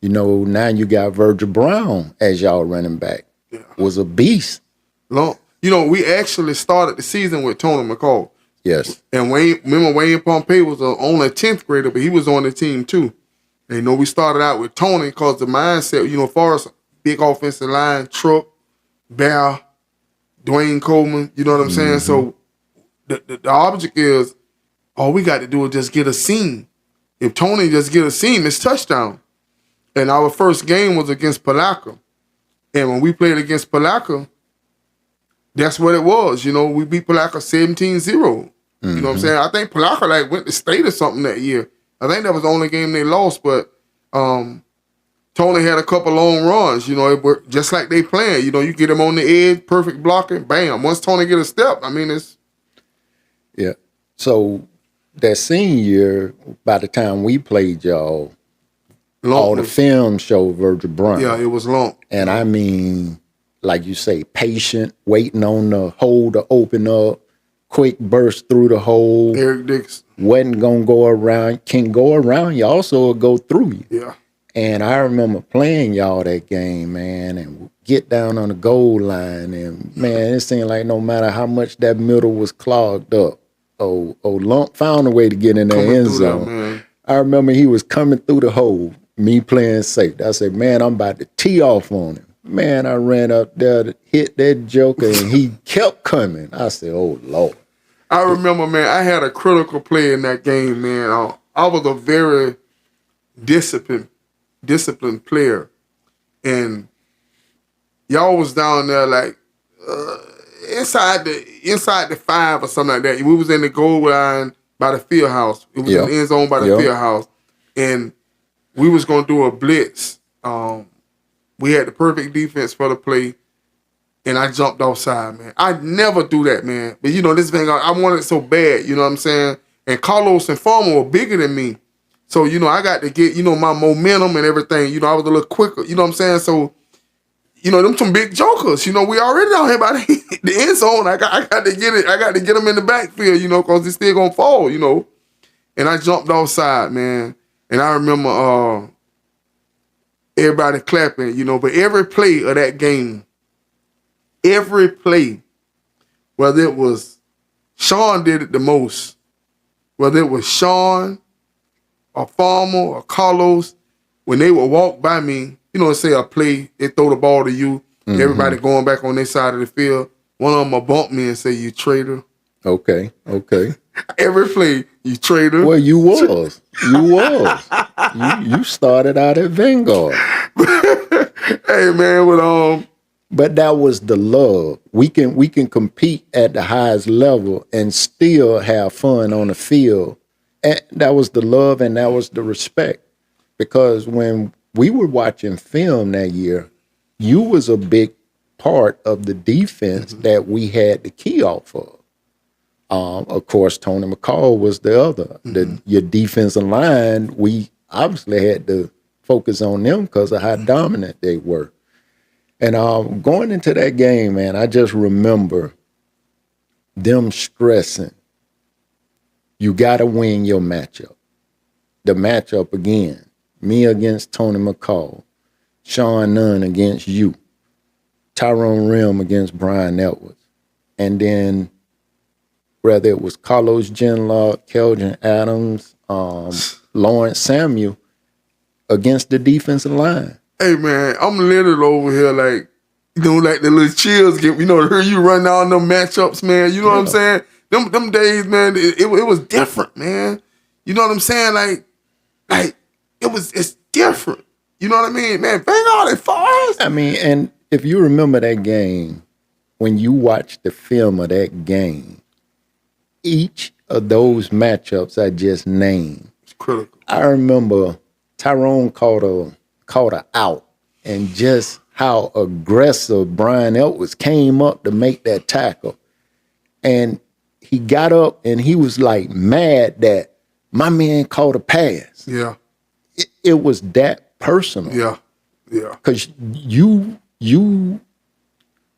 you know, now you got Virgil Brown as y'all running back. Yeah. Was a beast. You know, we actually started the season with Tony McCall. Yes. And Wayne Pompey was only a 10th grader, but he was on the team too. And, you know, we started out with Tony because the mindset, you know, Forrest, big offensive line, Truck, Bear, Dwayne Coleman, you know what I'm saying? So the object is, all we got to do is just get a seam. If Tony just get a seam, it's touchdown. And our first game was against Palaca. And when we played against Palaca, that's what it was. You know, we beat Palaca 17-0. You know what I'm saying? I think Palaca went to state or something that year. I think that was the only game they lost, but Tony had a couple long runs, you know, it worked just like they planned. You know, you get him on the edge, perfect blocking, bam. Once Tony get a step, I mean, it's... Yeah. So that senior year, by the time we played y'all, all the film showed Virgil Brown. Yeah, it was long. And I mean, like you say, patient, waiting on the hole to open up, quick burst through the hole. Eric Dix. Wasn't going to go around. Can go around you, also will go through you. Yeah. And I remember playing y'all that game, man, and get down on the goal line. And, man, it seemed like no matter how much that middle was clogged up, Lump found a way to get in the end zone. I remember he was coming through the hole, me playing safe. I said, man, I'm about to tee off on him. Man, I ran up there to hit that joker, and he kept coming. I said, oh, Lord. I remember, man, I had a critical play in that game, man. I was a very disciplined player. And y'all was down there inside the 5 or something like that. We was in the goal line by the field house. It was in the end zone by the field house. And we was going to do a blitz. We had the perfect defense for the play. And I jumped offside, man. I never do that, man. But, you know, this thing, I wanted it so bad, you know what I'm saying? And Carlos and Farmer were bigger than me. So, you know, I got to get, you know, my momentum and everything. You know, I was a little quicker, you know what I'm saying? So, you know, them some big jokers. You know, we already down here by the end zone. I got to get it. I got to get them in the backfield, you know, because it's still going to fall, you know. And I jumped offside, man. And I remember everybody clapping, you know. But every play of that game, every play, whether it was Sean did it the most, whether it was Sean or Farmer or Carlos, when they would walk by me, you know, say a play, they throw the ball to you, everybody going back on their side of the field, one of them will bump me and say, you traitor. Okay. Every play, you traitor. Well, you was. You started out at Vanguard. Hey man, But that was the love. We can compete at the highest level and still have fun on the field. And that was the love and that was the respect. Because when we were watching film that year, you was a big part of the defense that we had the key off of. Of course, Tony McCall was the other. Your defensive line, we obviously had to focus on them because of how dominant they were. And going into that game, man, I just remember them stressing, you got to win your matchup. The matchup again, me against Tony McCall, Sean Nunn against you, Tyrone Rim against Brian Edwards. And then whether it was Carlos Genlock, Kelvin Adams, Lawrence Samuel against the defensive line. hey man, I'm literally over here like, like the little chills get, hear you run down them matchups, man. You know what I'm saying? Them days, man, it was different, man. You know what I'm saying? Like it's different. You know what I mean, man? Vanguard and Forest. I mean, and if you remember that game, when you watch the film of that game, each of those matchups I just named, It's critical. I remember Tyrone caught a out, and just how aggressive Brian Edwards came up to make that tackle. And he got up and he was like mad that my man caught a pass. Yeah. It was that personal. Yeah. Yeah. Because you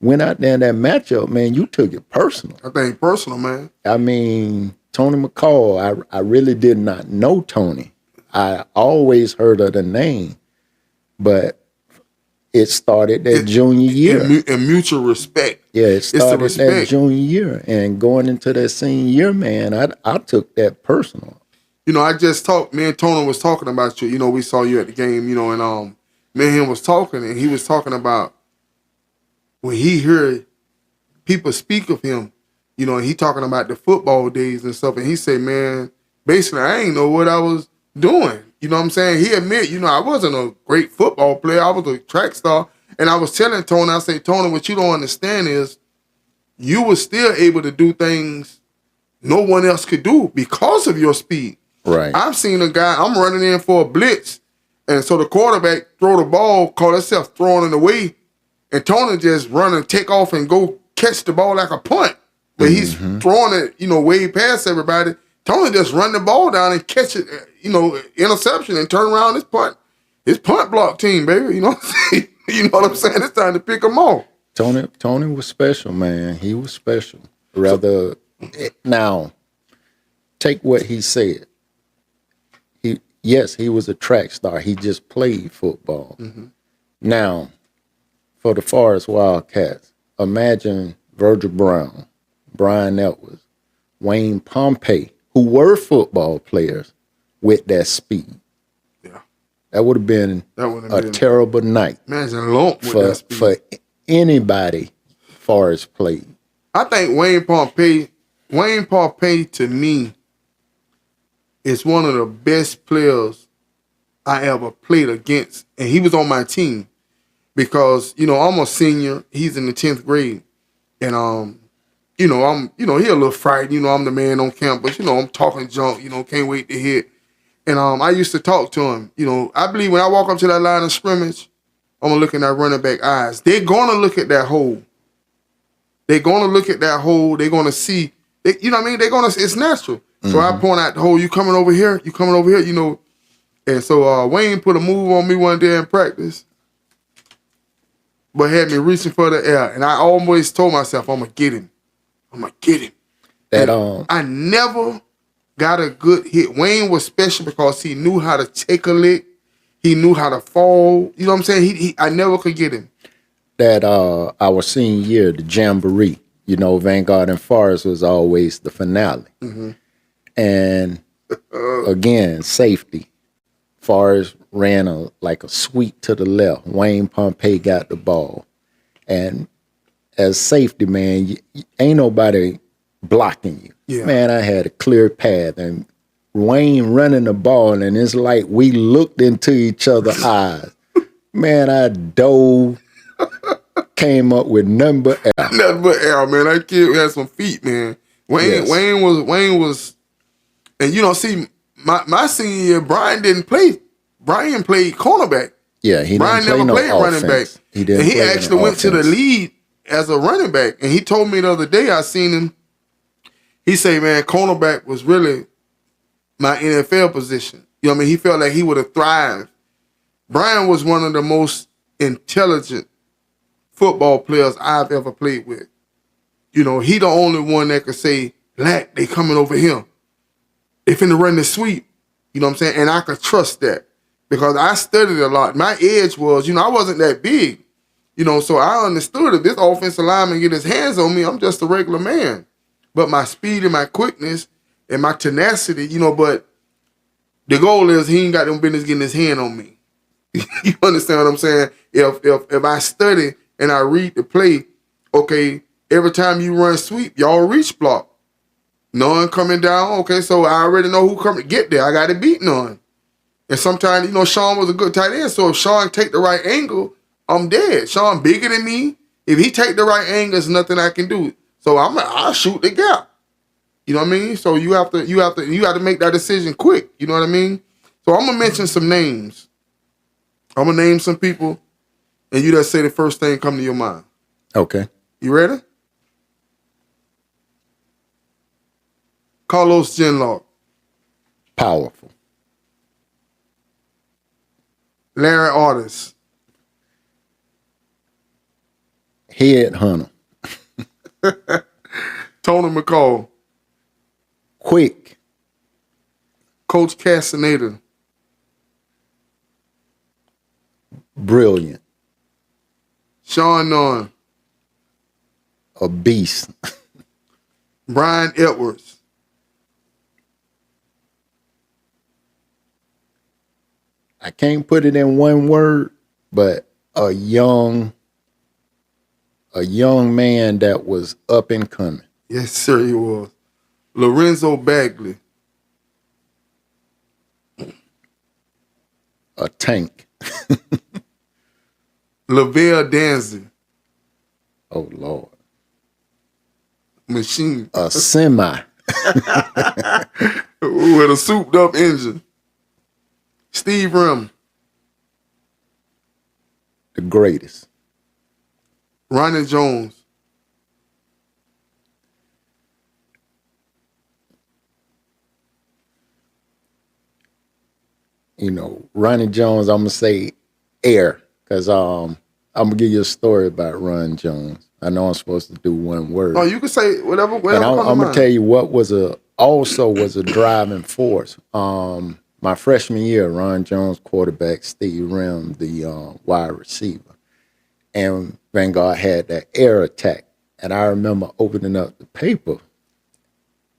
went out there in that matchup, man, you took it personal. I think personal, man. I mean, Tony McCall, I really did not know Tony. I always heard of the name, but it started that junior year. And mutual respect. Yeah, it started It's the that respect. junior year. And going into that senior year, man, I took that personal. I just talked, me and Tony was talking about you. We saw you at the game, and me and him was talking, and he was talking about when he heard people speak of him, and he talking about the football days and stuff, and he said, man, basically, I ain't know what I was doing. You know what I'm saying? He admit, I wasn't a great football player. I was a track star. And I was telling Tony, I say, Tony, what you don't understand is you were still able to do things no one else could do because of your speed. Right. I've seen a guy, I'm running in for a blitz, and so the quarterback throw the ball, call itself throwing it away, and Tony just run and take off and go catch the ball like a punt. But he's throwing it, way past everybody. Tony just run the ball down and catch it, interception and turn around his punt block team, baby. You know what I'm saying? You know what I'm saying? It's time to pick them off. Tony was special, man. He was special. Now, take what he said. Yes, he was a track star. He just played football. Now, for the Forest Wildcats, imagine Virgil Brown, Brian Edwards, Wayne Pompey, who were football players with that speed. Yeah. That would have been a terrible night. Imagine lump with that speed. For anybody Forest played. I think Wayne Pompey to me is one of the best players I ever played against. And he was on my team because, I'm a senior. He's in the 10th grade. And, I'm he a little frightened. I'm the man on campus. I'm talking junk, can't wait to hit. And I used to talk to him. I believe when I walk up to that line of scrimmage, I'm going to look in that running back eyes. They're going to look at that hole. They're going to look at that hole. They're going to see, you know what I mean? They're going to, it's natural. So I point out the hole, you coming over here? And so Wayne put a move on me one day in practice, but had me reaching for the air. And I always told myself, I'm going to get him. I never got a good hit. Wayne was special because he knew how to take a lick. He knew how to fall. You know what I'm saying? I never could get him. That our senior year, the Jamboree, Vanguard and Forest was always the finale. And again, safety. Forrest ran a sweep to the left. Wayne Pompey got the ball. And as safety, man, ain't nobody blocking you. Yeah. Man, I had a clear path. And Wayne running the ball, and it's like we looked into each other's eyes. Man, I dove, came up with nothing but air. Nothing but air, man. That kid had some feet, man. Yes. Wayne was, and see, my senior year, Brian didn't play. Brian played cornerback. Yeah, he Brian didn't play never no played running back. offense. He didn't. And he play actually no went to the offense. lead as a running back. And he told me the other day, I seen him. He say, man, cornerback was really my NFL position. You know what I mean? He felt like he would have thrived. Brian was one of the most intelligent football players I've ever played with. He the only one that could say, Black, they coming over here. They finna run the sweep. You know what I'm saying? And I could trust that because I studied a lot. My edge was, I wasn't that big. So I understood if this offensive lineman get his hands on me, I'm just a regular man. But my speed and my quickness and my tenacity, but the goal is he ain't got no business getting his hand on me. You understand what I'm saying? If I study and I read the play, okay, every time you run sweep, y'all reach block. None coming down, okay, so I already know who coming to get there. I got to beat none. And sometimes, Sean was a good tight end, so if Sean take the right angle, I'm dead. Sean bigger than me. If he take the right angle, there's nothing I can do. So I'll shoot the gap. You know what I mean? So you have to make that decision quick. You know what I mean? So I'm gonna mention some names. I'm gonna name some people, and you just say the first thing come to your mind. Okay. You ready? Carlos Genlock. Powerful. Larry Artis. Head hunter. Tony McCall. Quick. Coach Castaneda. Brilliant. Sean Nunn. A beast. Brian Edwards. I can't put it in one word, but a young man that was up and coming. Yes, sir, he was. Lorenzo Bagley. A tank. Lavelle Danzy. Oh, Lord. Machine. A semi. With a souped up engine. Steve Rim. The greatest. Ronnie Jones. Ronnie Jones, I'm going to say air, because I'm going to give you a story about Ron Jones. I know I'm supposed to do one word. Oh, you can say whatever And I'm comes to going to mind. tell you what was a driving force. My freshman year, Ron Jones, quarterback, Steve Rim, the wide receiver. And Vanguard had that air attack. And I remember opening up the paper.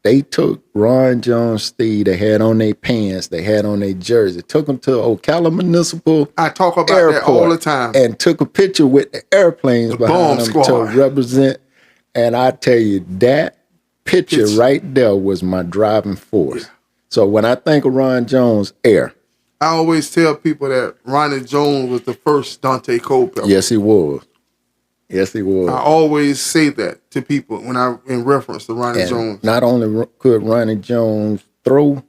They took Ron Jones, Steve, they had on their pants, they had on their jersey, took them to Ocala Municipal I talk about Airport that all the time. and took a picture with the airplanes bomb behind them squad. to represent. And I tell you, that picture right there was my driving force. Yeah. So when I think of Ron Jones, air. I always tell people that Ronnie Jones was the first Dante Culpepper. Yes, he was. Yes, he was. I always say that to people when in reference to Ronnie And Jones. not only could Ronnie Jones throw,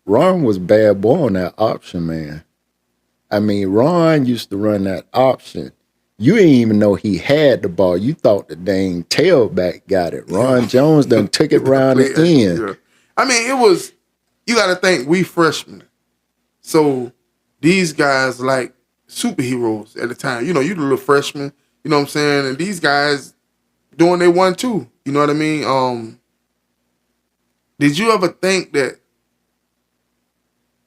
Ron was bad boy on that option, man. I mean, Ron used to run that option. You didn't even know he had the ball. You thought the dang tailback got it. Ron Jones done took it round the end. Yeah. I mean, you got to think, we freshmen. So these guys like superheroes at the time. You the little freshman, you know what I'm saying? And these guys doing their 1-2. You know what I mean? Did you ever think that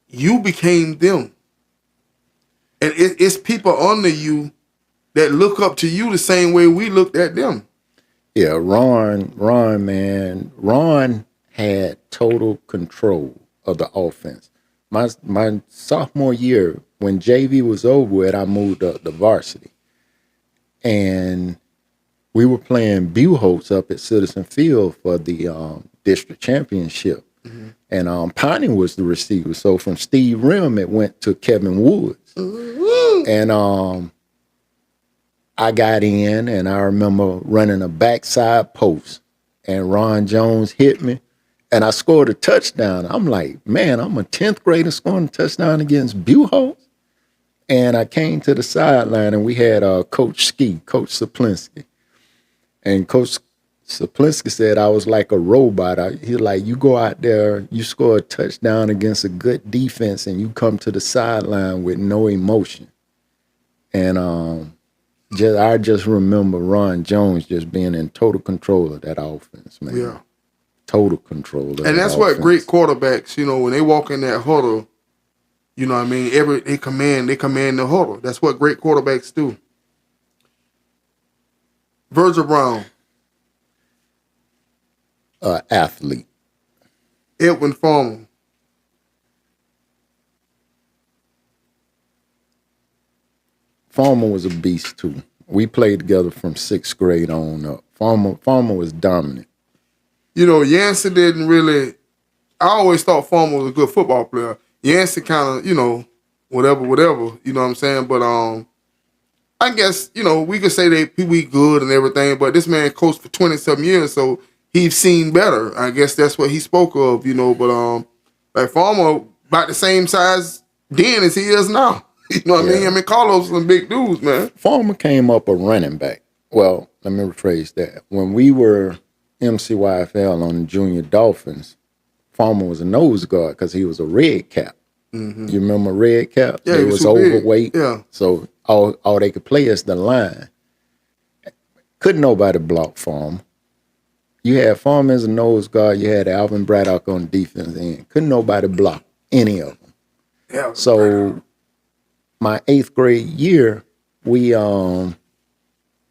you became them? And it's people under you that look up to you the same way we looked at them. Yeah, Ron, man. Ron had total control of the offense. My sophomore year, when JV was over with, I moved up to varsity. And we were playing Buchholz up at Citizen Field for the district championship. Mm-hmm. And Piney was the receiver. So from Steve Rim, it went to Kevin Woods. Mm-hmm. And I got in, and I remember running a backside post, and Ron Jones hit me, and I scored a touchdown. I'm like, man, I'm a 10th grader scoring a touchdown against Buchholz. And I came to the sideline, and we had Coach Saplinski. And Coach Saplinski said I was like a robot. He's like, you go out there, you score a touchdown against a good defense, and you come to the sideline with no emotion. And I just remember Ron Jones just being in total control of that offense, man. Yeah. Total control of that offense. And that's what great quarterbacks, when they walk in that huddle, you know what I mean? They command the huddle. That's what great quarterbacks do. Virgil Brown. Athlete. Edwin Farmer. Farmer was a beast too. We played together from 6th grade on up. Farmer was dominant. Yancey didn't really. I always thought Farmer was a good football player. Yancey kind of, whatever, you know what I'm saying? But I guess, we could say we good and everything, but this man coached for 20-something years, so he's seen better. I guess that's what he spoke of, but like Farmer, about the same size then as he is now. You know what I mean? I mean, Carlos was some big dudes, man. Farmer came up a running back. Well, let me rephrase that. When we were MCYFL on the Junior Dolphins, Farmer was a nose guard because he was a red cap. Mm-hmm. You remember red cap? Yeah, he was overweight. Big. Yeah. So all they could play is the line. Couldn't nobody block Farmer. You had Farmer as a nose guard. You had Alvin Braddock on the defense end. Couldn't nobody block any of them. Yeah. So my 8th grade year, we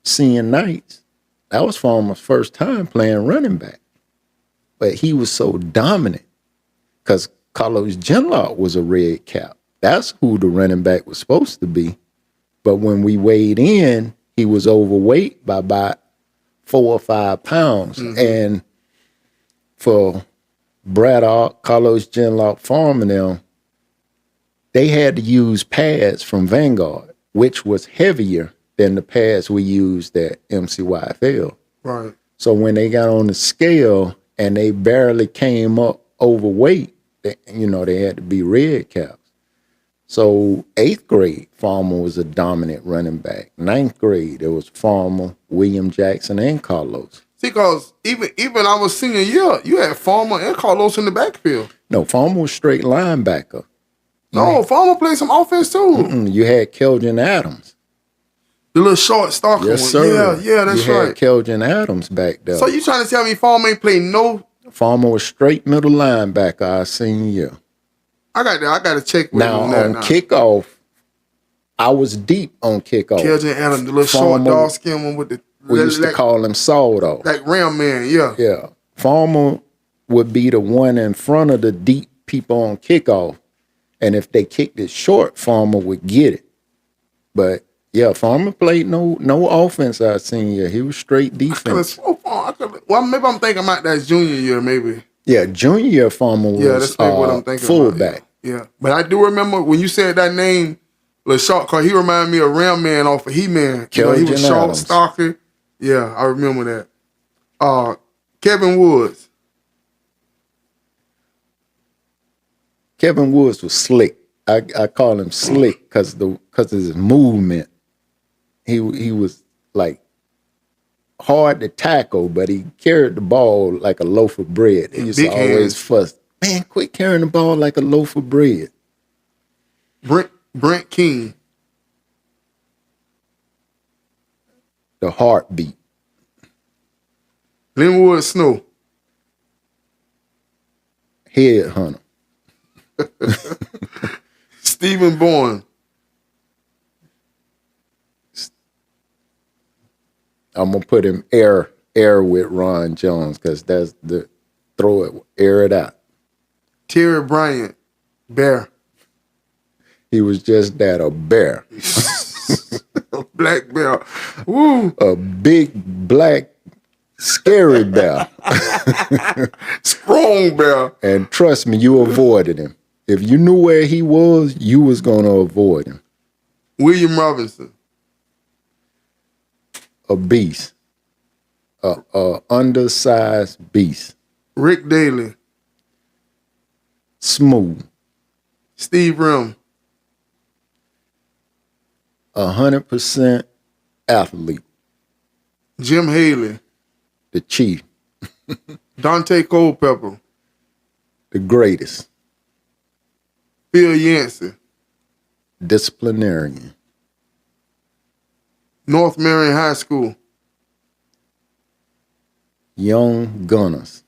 senior nights, that was Farmer's first time playing running back. But he was so dominant because Carlos Genlock was a red cap. That's who the running back was supposed to be. But when we weighed in, he was overweight by about 4 or 5 pounds. Mm-hmm. And for Braddock, Carlos Genlock, Farmer and them, they had to use pads from Vanguard, which was heavier than the pads we used at MCYFL. Right. So when they got on the scale and they barely came up overweight, they had to be red caps. So 8th grade, Farmer was a dominant running back. 9th grade, it was Farmer, William Jackson, and Carlos. See, because even our senior year, you had Farmer and Carlos in the backfield. No, Farmer was straight linebacker. No, Farmer played some offense too. You had Keldon Adams. The little short, stalker one. Yes, sir. Yeah, that's you right. Had Keldon Adams back there. So you trying to tell me Farmer ain't played no? Farmer was straight middle linebacker our senior year. I got to check with now, him on that. Kickoff, I was deep on kickoff. Keldon Adams, the little short, dark skin one with the. We used to call him Sawed-Off. Like Ram Man, yeah. Yeah. Farmer would be the one in front of the deep people on kickoff. And if they kicked it short, Farmer would get it. But yeah, Farmer played no offense our senior year. He was straight defense. Well, maybe I'm thinking about that junior year, maybe. Yeah, junior year Farmer was that's what I'm thinking fullback. About, yeah. But I do remember when you said that name, LeShart, because he reminded me of Ram Man off of He-Man. He was short, stocky. Yeah, I remember that. Kevin Woods. Kevin Woods was slick. I call him slick because of his movement. He was like hard to tackle, but he carried the ball like a loaf of bread. He used to always fuss, man, quit carrying the ball like a loaf of bread. Brent King. The heartbeat. Linwood Snow. Headhunter. Stephen Bourne. I'm gonna put him air with Ron Jones because that's the air it out. Terry Bryant, bear. He was just that, a bear. A black bear. Woo. A big black scary bear. Strong bear. And trust me, you avoided him. If you knew where he was, you was gonna avoid him. William Robinson. A beast. A undersized beast. Rick Daley. Smooth. Steve Rim. 100% athlete. Jim Haley. The chief. Dante Culpepper. The greatest. Phil Yancey. Disciplinarian. North Marion High School. Young Gunners.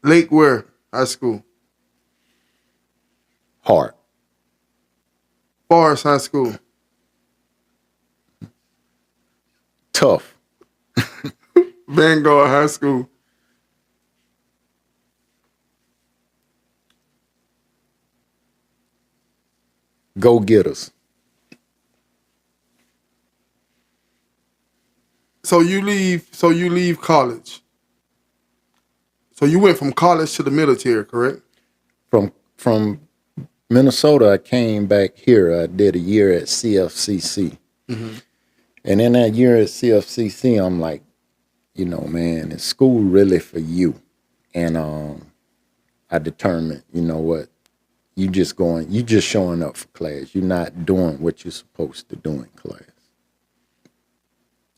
Lake Ware High School. Heart. Forest High School. Tough. Vanguard High School. Go getters. So you leave college. So you went from college to the military, correct? From Minnesota, I came back here. I did a year at CFCC. Mm-hmm. And in that year at CFCC, I'm like, man, is school really for you? And I determined, you know what, you just showing up for class. You're not doing what you're supposed to do in class.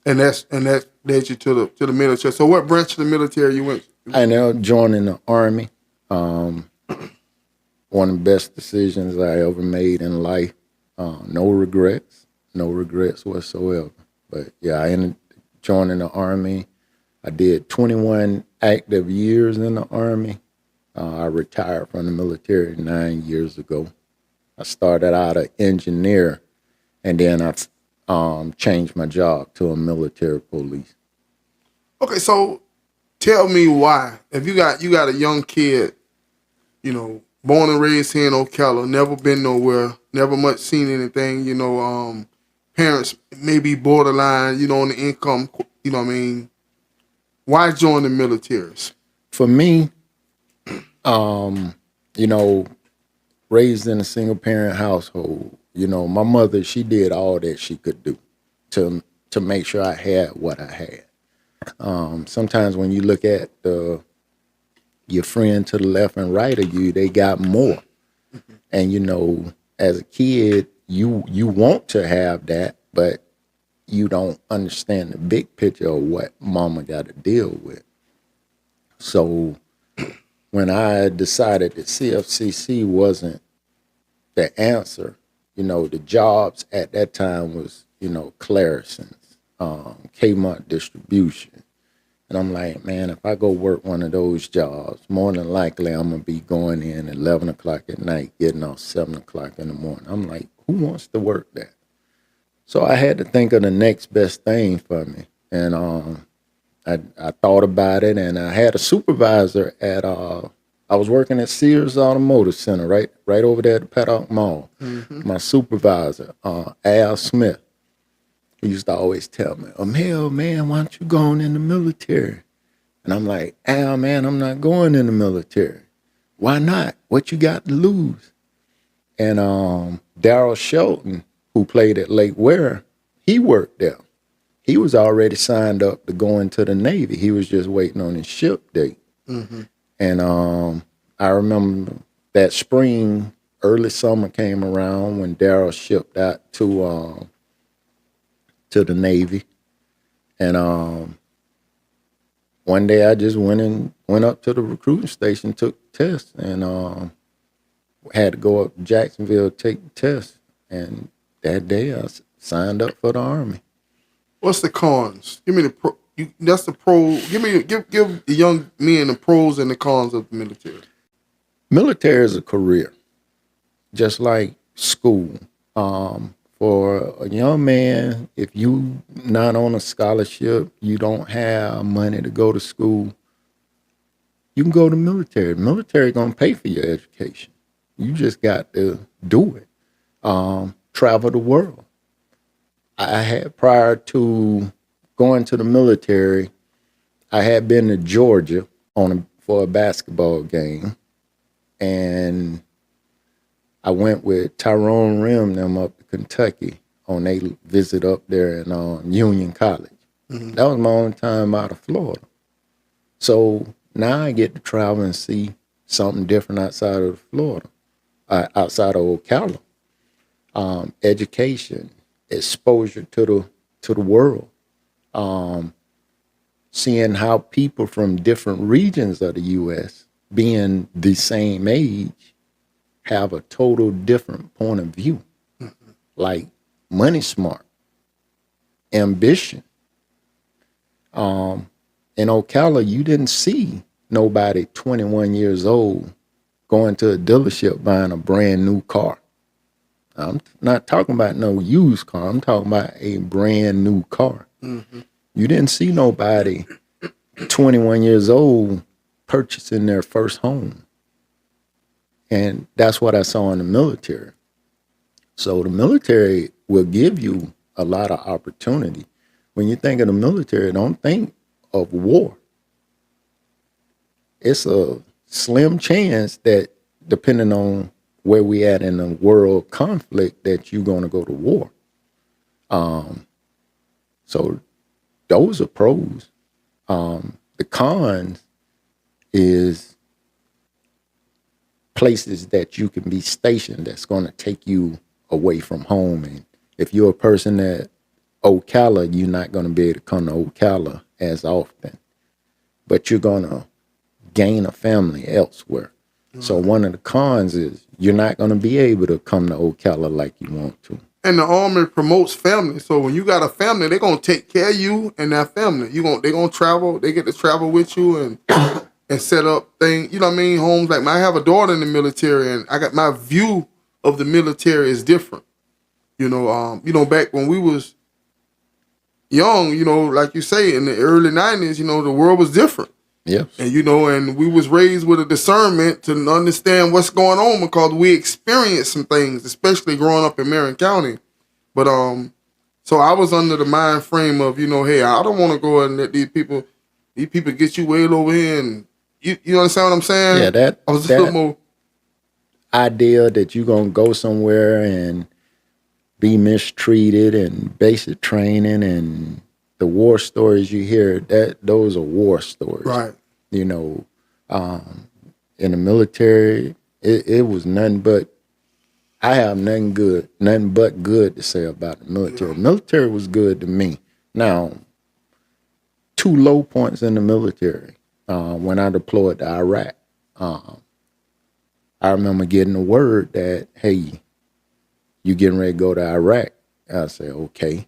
And that led you to the military. So what branch of the military you went to? I ended up joining the Army. One of the best decisions I ever made in life. No regrets whatsoever. But yeah, I ended up joining the Army. I did 21 active years in the Army. I retired from the military 9 years ago. I started out an engineer, and then I changed my job to a military police. Okay, so tell me why. If you got a young kid, born and raised here in Ocala, never been nowhere, never much seen anything, parents maybe borderline, on the income, why join the military? For me, raised in a single parent household, my mother, she did all that she could do to make sure I had what I had. Sometimes when you look at your friend to the left and right of you, they got more. And, as a kid, you want to have that, but you don't understand the big picture of what mama got to deal with. So when I decided that CFCC wasn't the answer, the jobs at that time was, Clarison's, Kmart Distribution. And I'm like, man, if I go work one of those jobs, more than likely I'm going to be going in at 11 o'clock at night, getting off 7 o'clock in the morning. I'm like, who wants to work that? So I had to think of the next best thing for me. And I thought about it, and I had a supervisor at, I was working at Sears Automotive Center, right over there at the Paddock Mall. Mm-hmm. My supervisor, Al Smith, he used to always tell me, Amel, man, why don't you go on in the military? And I'm like, Al, man, I'm not going in the military. Why not? What you got to lose? And Daryl Shelton, who played at Lake Ware, he worked there. He was already signed up to go into the Navy. He was just waiting on his ship date. Mm-hmm. And I remember that spring, early summer came around when Daryl shipped out to the Navy. And one day I just went up to the recruiting station, took the test, and had to go up to Jacksonville, take the test. And that day I signed up for the Army. What's the cons? Give me the pro. That's the pro. Give the young men the pros and the cons of the military. Military is a career, just like school. For a young man, if you not on a scholarship, you don't have money to go to school, you can go to military. The military gonna pay for your education. You just got to do it. Travel the world. I had, prior to going to the military, I had been to Georgia for a basketball game, and I went with Tyrone Rim them up to Kentucky on a visit up there in Union College. That was my only time out of Florida. So now I get to travel and see something different outside of Florida, outside of Ocala. Education, exposure to the world, seeing how people from different regions of the U.S., being the same age, have a total different point of view, like money smart, ambition. In Ocala, you didn't see nobody 21 years old going to a dealership buying a brand new car. I'm not talking about no used car. I'm talking about a brand new car. You didn't see nobody 21 years old purchasing their first home. And that's what I saw in the military. So the military will give you a lot of opportunity. When you think of the military, don't think of war. It's a slim chance that, depending on where we at in the world conflict, that you're going to go to war. So those are pros. The cons is places that you can be stationed that's going to take you away from home. And if you're a person at Ocala, you're not going to be able to come to Ocala as often, but you're going to gain a family elsewhere. So one of the cons is you're not going to be able to come to Ocala like you want to. And the Army promotes family. So when you got a family, they're going to take care of you and that family. They're going to travel. They get to travel with you and set up things. You know what I mean? Homes. Like, I have a daughter in the military, and I got my view of the military is different. Back when we was young, like you say, in the early 90s, the world was different. Yeah. And, and we was raised with a discernment to understand what's going on because we experienced some things, especially growing up in Marion County. But, so I was under the mind frame of, hey, I don't want to go and let these people get you way over here. And you understand what I'm saying? Yeah, I was a little more idea that you're going to go somewhere and be mistreated and basic training and the war stories you hear, those are war stories. right. In the military, it was nothing but, I have nothing but good to say about the military. Yeah. Military was good to me. Now, 2 low points in the military, when I deployed to Iraq. I remember getting the word that, hey, you getting ready to go to Iraq. I said, okay.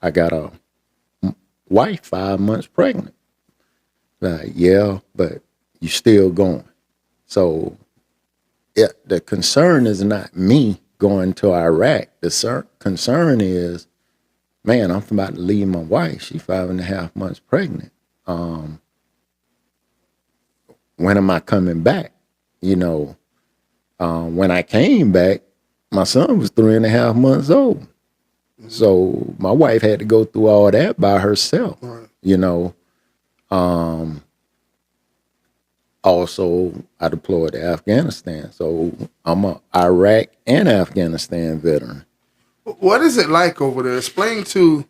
I got a wife 5 months pregnant. Like, yeah, but you still going. So the concern is not me going to Iraq. The concern is, man, I'm about to leave my wife. She's 5.5 months pregnant. When am I coming back? When I came back, my son was 3.5 months old. So my wife had to go through all that by herself, Right. Also, I deployed to Afghanistan. So I'm a Iraq and Afghanistan veteran. What is it like over there? Explain to,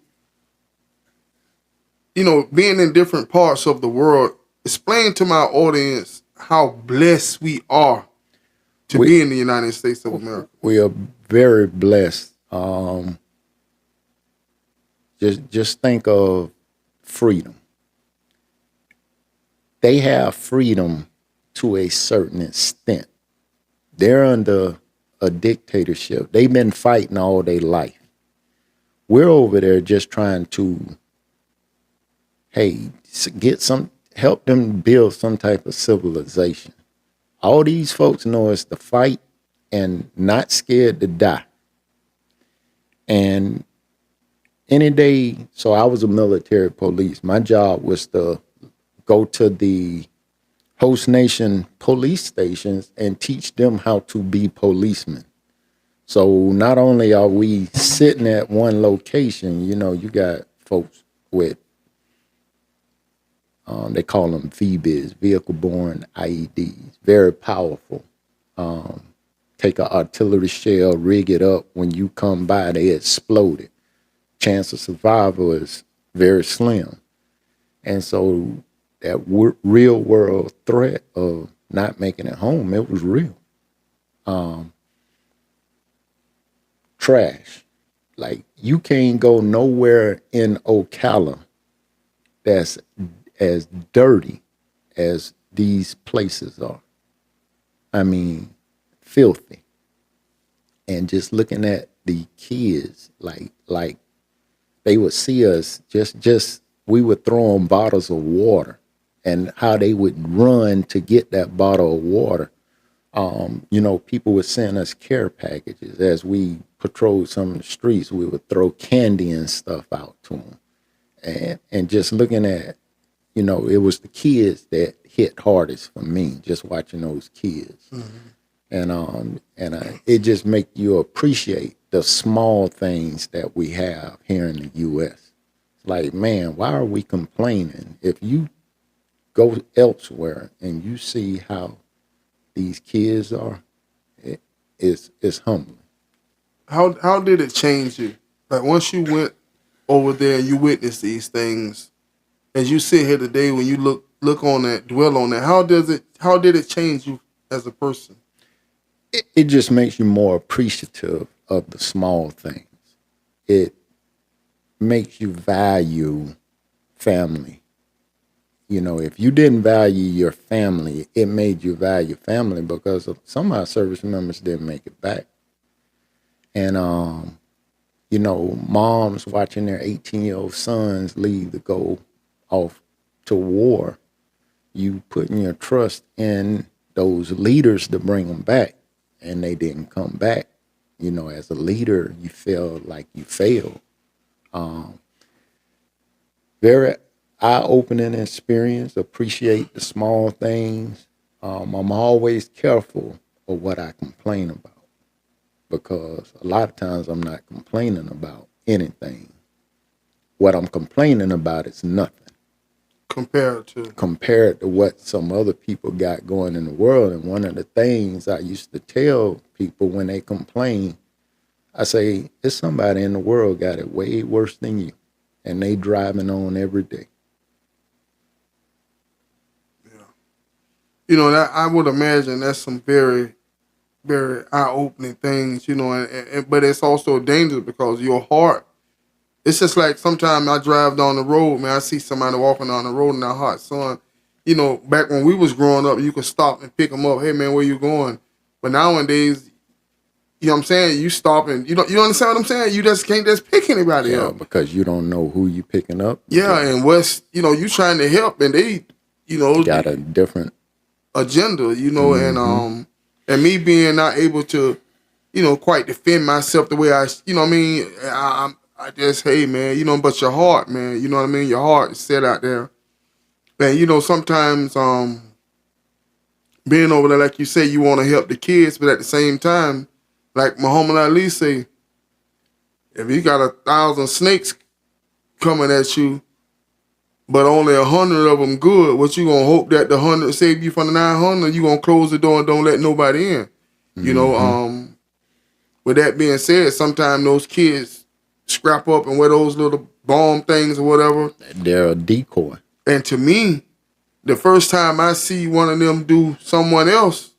being in different parts of the world, explain to my audience how blessed we are to be in the United States of America. We are very blessed. Just think of freedom. They have freedom to a certain extent. They're under a dictatorship. They've been fighting all their life. We're over there just trying to, hey, help them build some type of civilization. All these folks know is to fight and not scared to die. And any day, so I was a military police. My job was to go to the host nation police stations and teach them how to be policemen. So not only are we sitting at one location, you got folks with, they call them VBIs, vehicle-borne IEDs, very powerful. take an artillery shell, rig it up. When you come by, they explode it. Chance of survival is very slim. And so that real world threat of not making it home, it was real. Trash. Like, you can't go nowhere in Ocala that's as dirty as these places are. I mean, filthy. And just looking at the kids, like they would see us, just we would throw them bottles of water, and how they would run to get that bottle of water. People would send us care packages. As we patrolled some of the streets, we would throw candy and stuff out to them. And just looking at, it was the kids that hit hardest for me, just watching those kids. Mm-hmm. It just make you appreciate the small things that we have here in the U.S. Like, man, why are we complaining? If you go elsewhere and you see how these kids are, it's humbling. How did it change you? Like, once you went over there and you witnessed these things, as you sit here today, when you look on that, dwell on that, how did it change you as a person? It just makes you more appreciative of the small things. It makes you value family. If you didn't value your family, it made you value family, because some of our service members didn't make it back. And, moms watching their 18-year-old sons leave to go off to war, you putting your trust in those leaders to bring them back, and they didn't come back. As a leader, you feel like you failed. Very eye-opening experience. Appreciate the small things. I'm always careful of what I complain about, because a lot of times I'm not complaining about anything. What I'm complaining about is nothing compared to what some other people got going in the world. And one of the things I used to tell people when they complain, I say, it's somebody in the world got it way worse than you, and they driving on every day. Yeah. That I would imagine that's some very, very eye-opening things, but it's also dangerous, because your heart, it's just like sometimes I drive down the road, man, I see somebody walking down the road in our heart, son. Back when we was growing up, you could stop and pick them up. Hey, man, where you going? But nowadays, you know what I'm saying? You stop and, you understand what I'm saying? You just can't just pick anybody up. Yeah, because you don't know who you picking up. Yeah, and you trying to help, and they, got a different agenda, Mm-hmm. and me being not able to, quite defend myself the way I, I just, hey, man, but your heart, man, you know what I mean? Your heart is set out there. And, sometimes being over there, like you say, you want to help the kids, but at the same time, like Muhammad Ali say, if you got 1,000 snakes coming at you, but only 100 of them good, what you gonna hope that the 100 save you from the 900? You gonna close the door and don't let nobody in? Mm-hmm. With that being said, sometimes those kids scrap up and wear those little bomb things or whatever. They're a decoy. And to me, the first time I see one of them do someone else,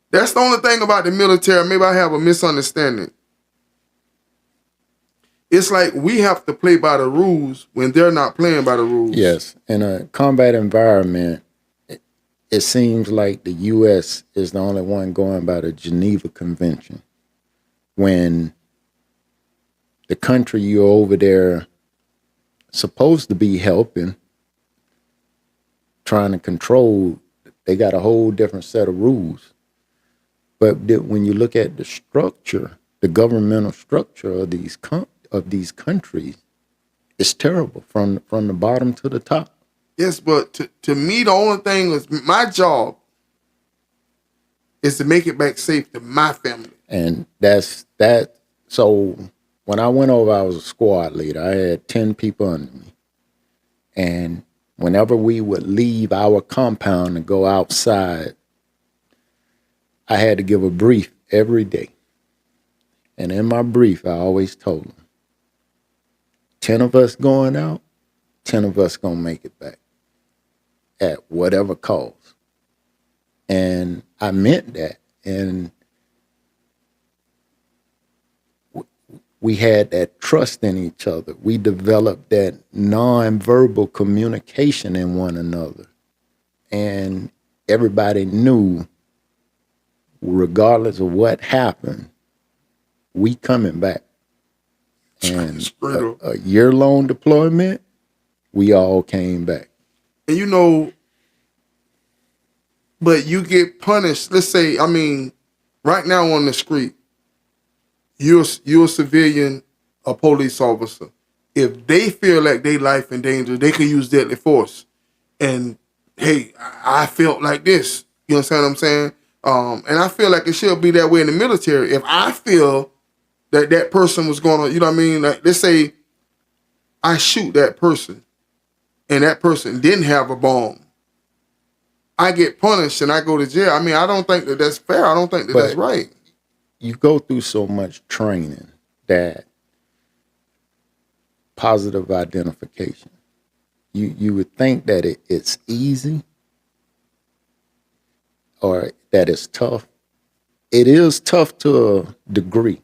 that's the only thing about the military. Maybe I have a misunderstanding. It's like we have to play by the rules when they're not playing by the rules. Yes. In a combat environment, it seems like the U.S. is the only one going by the Geneva Convention, when the country you're over there supposed to be helping, trying to control, they got a whole different set of rules. But when you look at the structure, the governmental structure of these countries, it's terrible from the bottom to the top. Yes, but to me, the only thing is my job is to make it back safe to my family. And that's that. So when I went over, I was a squad leader. I had 10 people under me. And whenever we would leave our compound and go outside, I had to give a brief every day. And in my brief, I always told them, 10 of us going out, 10 of us going to make it back at whatever cost. And I meant that. And we had that trust in each other. We developed that nonverbal communication in one another. And everybody knew, regardless of what happened, we coming back. And a year-long deployment, we all came back. And you know, but you get punished. Let's say, I mean, right now on the street, you're a civilian, a police officer. If they feel like their life in danger, they can use deadly force. And hey, I felt like this. You understand what I'm saying? And I feel like it should be that way in the military. If I feel that person was going to, you know what I mean? Like, let's say I shoot that person and that person didn't have a bomb. I get punished and I go to jail. I mean, I don't think that that's fair. I don't think that that's right. You go through so much training that positive identification, you would think that it's easy or that it's tough. It is tough to a degree,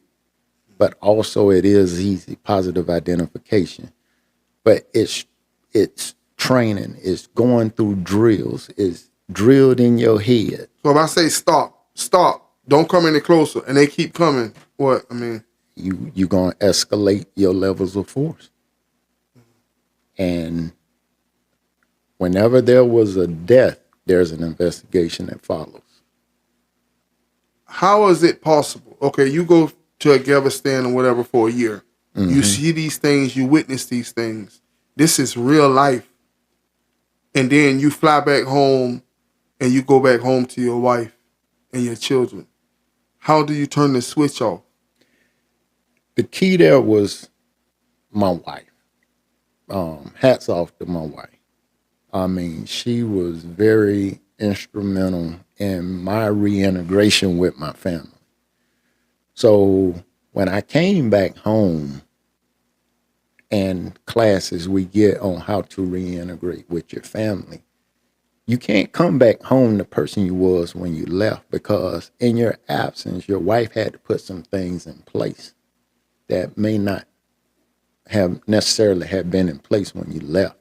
but also it is easy, positive identification. But it's training, it's going through drills, it's drilled in your head. So if I say stop, don't come any closer, and they keep coming, what? I mean, you're going to escalate your levels of force. And whenever there was a death, there's an investigation that follows. How is it possible? Okay, you go to Afghanistan or whatever for a year. Mm-hmm. You see these things, you witness these things. This is real life. And then you fly back home and you go back home to your wife and your children. How do you turn the switch off? The key there was my wife. Hats off to my wife. I mean, she was very instrumental in my reintegration with my family. So when I came back home, and classes we get on how to reintegrate with your family, you can't come back home the person you was when you left, because in your absence, your wife had to put some things in place that may not have necessarily have been in place when you left.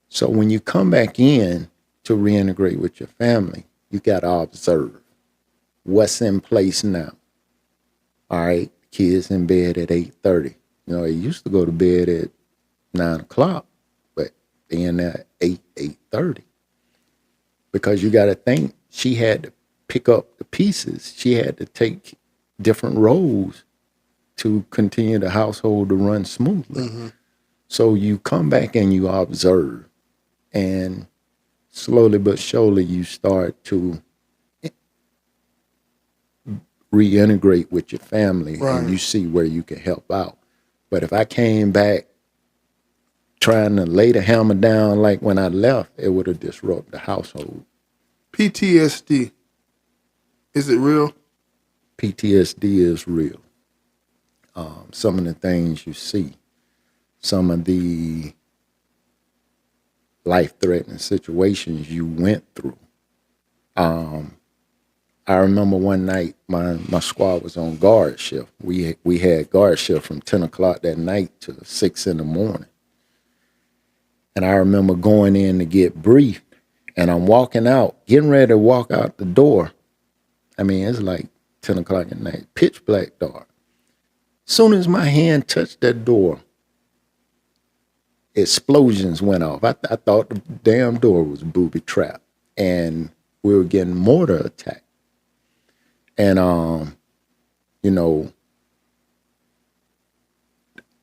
So when you come back in to reintegrate with your family, you got to observe what's in place now. All right, kids in bed at 8:30. You know, they used to go to bed at 9 o'clock, but they in there at 8:30. Because you got to think, she had to pick up the pieces. She had to take different roles to continue the household to run smoothly. Mm-hmm. So you come back and you observe, and slowly but surely you start to reintegrate with your family, right, and you see where you can help out. But if I came back trying to lay the hammer down like when I left, it would have disrupted the household. PTSD, is it real? PTSD is real. Some of the things you see, some of the life-threatening situations you went through. I remember one night my squad was on guard shift. We had guard shift from 10 o'clock that night to 6 in the morning. And I remember going in to get briefed, and I'm walking out, getting ready to walk out the door. I mean, it's like 10 o'clock at night, pitch black dark. Soon as my hand touched that door, explosions went off. I thought the damn door was booby trapped, and we were getting mortar attacked. And, you know,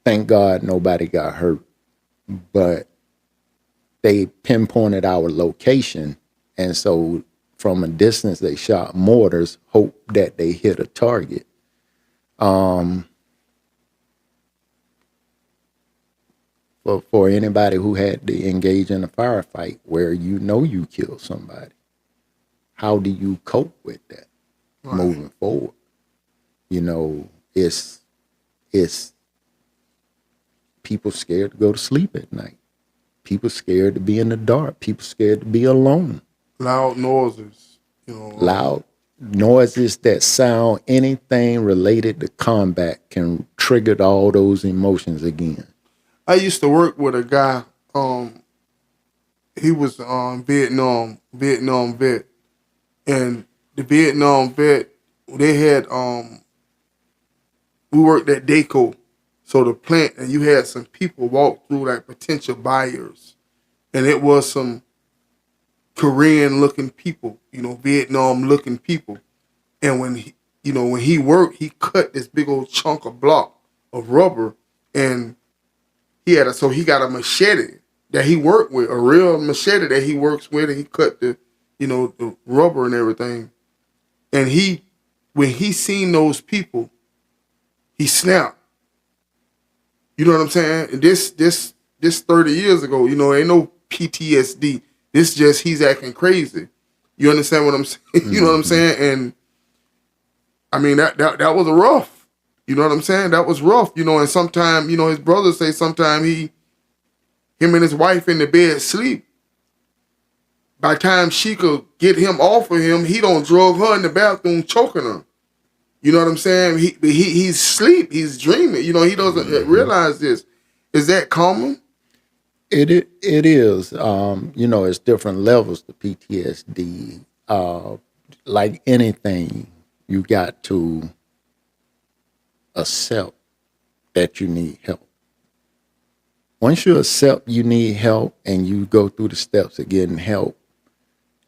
thank God nobody got hurt, but they pinpointed our location. And so from a distance, they shot mortars, hope that they hit a target. For anybody who had to engage in a firefight where you know you killed somebody, how do you cope with that moving forward? You know, it's people scared to go to sleep at night. People scared to be in the dark. People scared to be alone. Loud noises, you know. Loud noises that sound anything related to combat can trigger all those emotions again. I used to work with a guy. He was Vietnam vet, and the Vietnam vet, they had we worked at Daco, so the plant, and you had some people walk through like potential buyers, and it was some Korean looking people, you know, Vietnam looking people, and when he worked, he cut this big old chunk of block of rubber, and he got a machete that he worked with, a real machete that he works with, and he cut the rubber and everything. And when he seen those people, he snapped. You know what I'm saying? And this 30 years ago, ain't no PTSD. This just he's acting crazy. You understand what I'm saying? You know what I'm saying? And I mean that was rough. You know what I'm saying? That was rough. And sometimes, his brother say sometimes him and his wife in the bed sleep. By the time she could get him off of him, he don't drug her in the bathroom choking her. You know what I'm saying? He's asleep. He's dreaming. He doesn't realize this. Is that common? It is. It's different levels to PTSD. Like anything, you got to accept that you need help. Once you accept you need help and you go through the steps of getting help,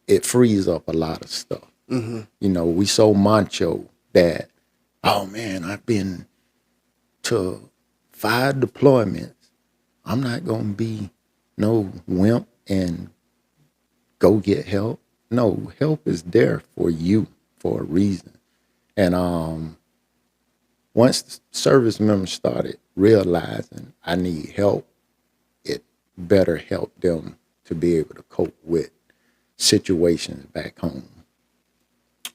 it frees up a lot of stuff. Mm-hmm. We so macho that, oh man, I've been to 5 deployments. I'm not going to be no wimp and go get help. No, help is there for you for a reason. And once the service members started realizing I need help, it better help them to be able to cope with situations back home.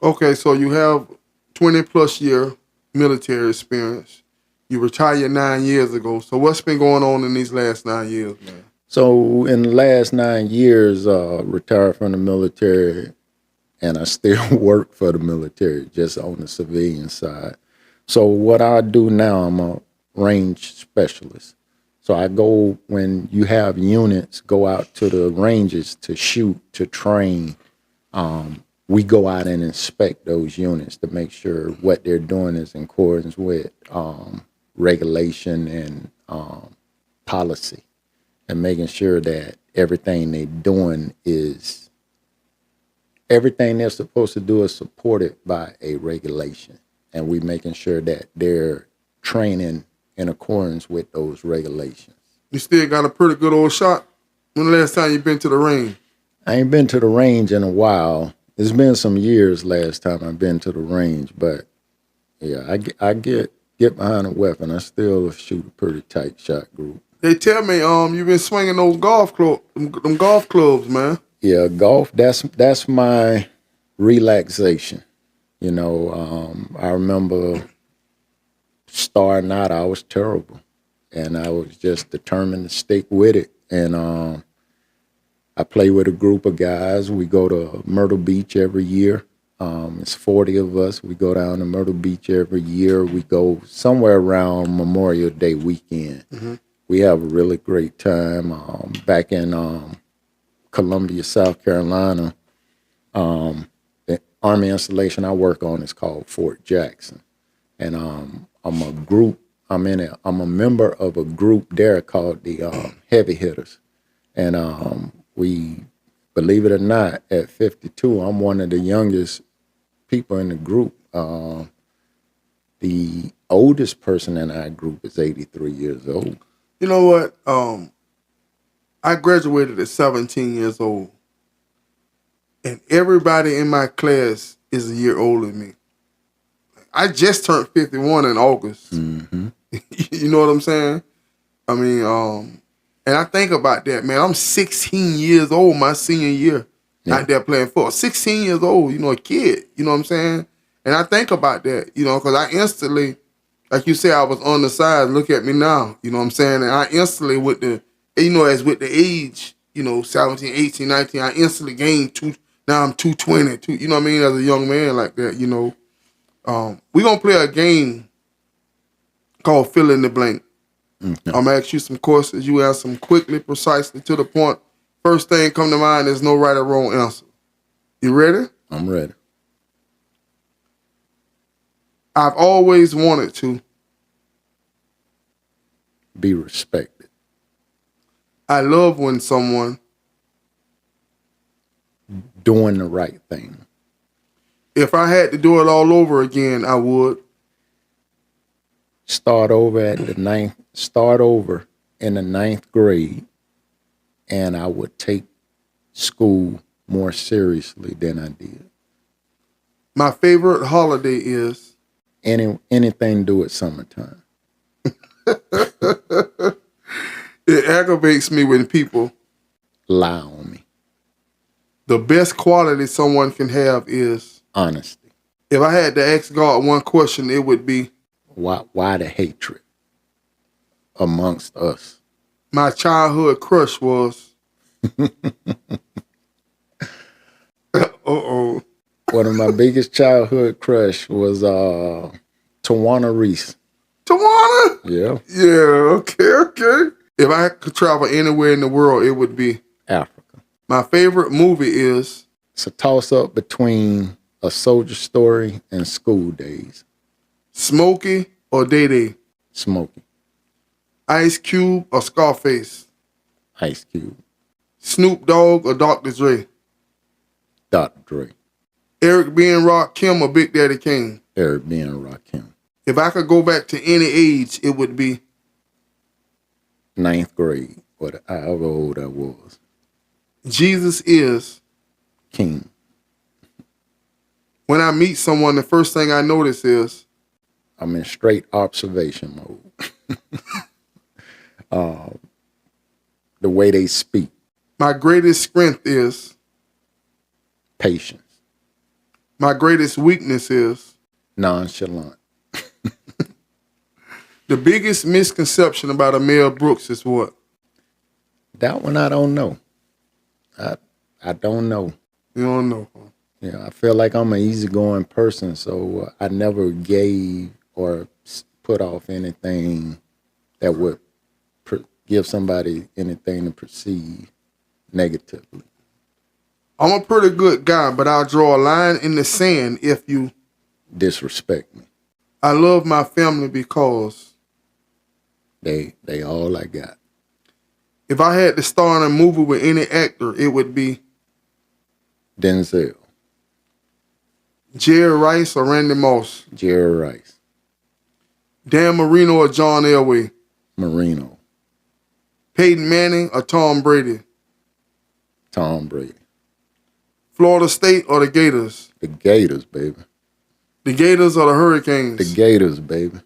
Okay, so you have 20 plus year military experience. You retired 9 years ago. So what's been going on in these last 9 years, man? So in the last 9 years, retired from the military, and I still work for the military, just on the civilian side. So what I do now, I'm a range specialist. So I go, when you have units, go out to the ranges to shoot, to train. We go out and inspect those units to make sure what they're doing is in accordance with regulation and policy, and making sure that everything they're doing is, everything they're supposed to do is supported by a regulation. And we making sure that they're training in accordance with those regulations. You still got a pretty good old shot? When the last time you been to the range? I ain't been to the range in a while. It's been some years last time I've been to the range, but yeah, I get behind a weapon. I still shoot a pretty tight shot group. They tell me you've been swinging those them golf clubs, man. Yeah, golf, that's my relaxation. I remember starting out, I was terrible, and I was just determined to stick with it. And I play with a group of guys. We go to Myrtle Beach every year. It's 40 of us. We go down to Myrtle Beach every year. We go somewhere around Memorial Day weekend. Mm-hmm. We have a really great time. Back in Columbia, South Carolina, the Army installation I work on is called Fort Jackson. And I'm a member of a group there called the Heavy Hitters. And we, believe it or not, at 52, I'm one of the youngest people in the group. The oldest person in our group is 83 years old. You know what? I graduated at 17 years old. And everybody in my class is a year older than me. I just turned 51 in August. Mm-hmm. You know what I'm saying? I mean, and I think about that, man. I'm 16 years old my senior year. out there playing football. 16 years old, you know, a kid, you know what I'm saying? And I think about that, you know, because I instantly, like you said, I was on the side. Look at me now, you know what I'm saying? And I instantly with the, you know, as with the age, you know, 17, 18, 19, I instantly gained now I'm 220, you know what I mean? As a young man like that, you know. We're going to play a game called Fill in the Blank. Mm-hmm. I'm going to ask you some questions. You answer them quickly, precisely, to the point. First thing come to mind, there's no right or wrong answer. You ready? I'm ready. I've always wanted to be respected. I love when someone doing the right thing. If I had to do it all over again, I would start over in the ninth grade, and I would take school more seriously than I did. My favorite holiday is anything to do with summertime. It aggravates me when people lie on me. The best quality someone can have is honesty. If I had to ask God one question, it would be, why the hatred amongst us? My childhood crush was One of my biggest childhood crush was Tawana Reese. Tawana? Yeah. Yeah, okay. If I could travel anywhere in the world, it would be Africa. My favorite movie is? It's a toss-up between A Soldier Story and School Days. Smokey or Day Day? Smokey. Ice Cube or Scarface? Ice Cube. Snoop Dogg or Dr. Dre? Dr. Dre. Eric B. and Rakim or Big Daddy Kane? Eric B. and Rakim. If I could go back to any age, it would be? Ninth grade, however old I was. Jesus is? King. When I meet someone, the first thing I notice is? I'm in straight observation mode. The way they speak. My greatest strength is? Patience. My greatest weakness is? Nonchalant. The biggest misconception about Amel Brooks is what? That one I don't know. I don't know. You don't know. Yeah, I feel like I'm an easygoing person, so I never gave or put off anything that would give somebody anything to perceive negatively. I'm a pretty good guy, but I'll draw a line in the sand if you disrespect me. I love my family because they all I got. If I had to star in a movie with any actor, it would be Denzel. Jerry Rice or Randy Moss? Jerry Rice. Dan Marino or John Elway? Marino. Peyton Manning or Tom Brady? Tom Brady. Florida State or the Gators? The Gators, baby. The Gators or the Hurricanes? The Gators, baby.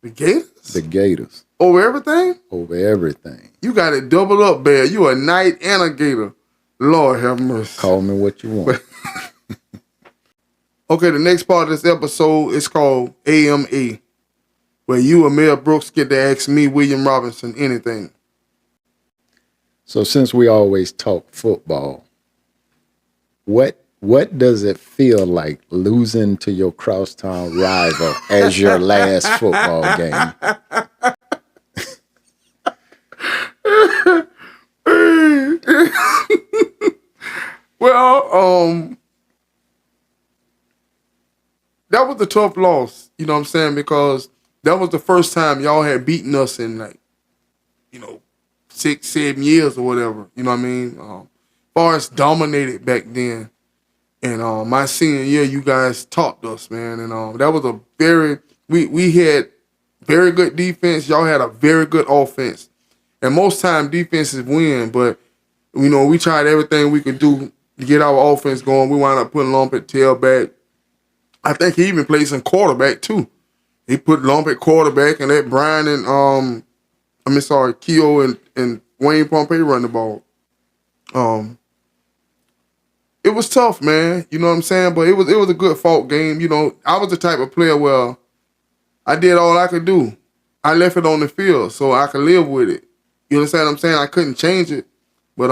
The Gators? The Gators. Over everything? Over everything. You got it doubled up bad. You a Knight and a Gator. Lord have mercy. Call me what you want. Okay, the next part of this episode is called AMA, where you and Mel Brooks get to ask me, William Robinson, anything. So since we always talk football, what does it feel like losing to your crosstown rival as your last football game? Well, that was a tough loss, you know what I'm saying? Because that was the first time y'all had beaten us in 6, 7 years or whatever, you know what I mean? Forest dominated back then. And my senior year, you guys topped us, man. And that was we had very good defense. Y'all had a very good offense. And most time defenses win, but we tried everything we could do to get our offense going. We wound up putting Lump at tailback. I think he even played some quarterback too. He put Lump at quarterback and let Brian and Keo and Wayne Pompey run the ball. It was tough, man. You know what I'm saying? But it was a good fought game. You know, I was the type of player where I did all I could do. I left it on the field so I could live with it. You understand what I'm saying? I couldn't change it. But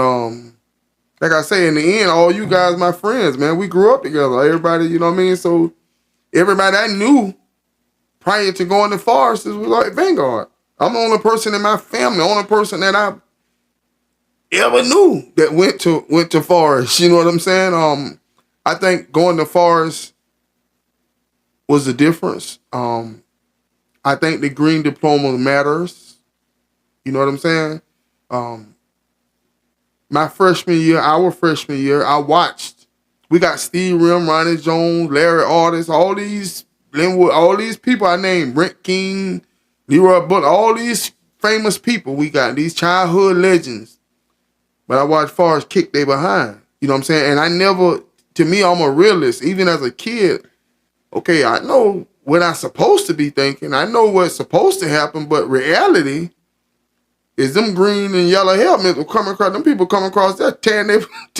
like I say, in the end, all you guys my friends, man. We grew up together. Everybody, you know what I mean? So everybody I knew prior to going to Forest was like Vanguard. I'm the only person in my family, the only person that I ever knew that went to Forest. You know what I'm saying? I think going to Forest was the difference. I think the green diploma matters. You know what I'm saying? Our freshman year, I watched. We got Steve Rim, Ronnie Jones, Larry Artis, all these Linwood, all these people I named, Brent King, Leroy Butler, all these famous people we got, these childhood legends. But I watched Forrest kick they behind. You know what I'm saying? And to me, I'm a realist. Even as a kid, okay, I know what I'm supposed to be thinking. I know what's supposed to happen, but reality is them green and yellow helmets were coming across, them people coming across that tearing, they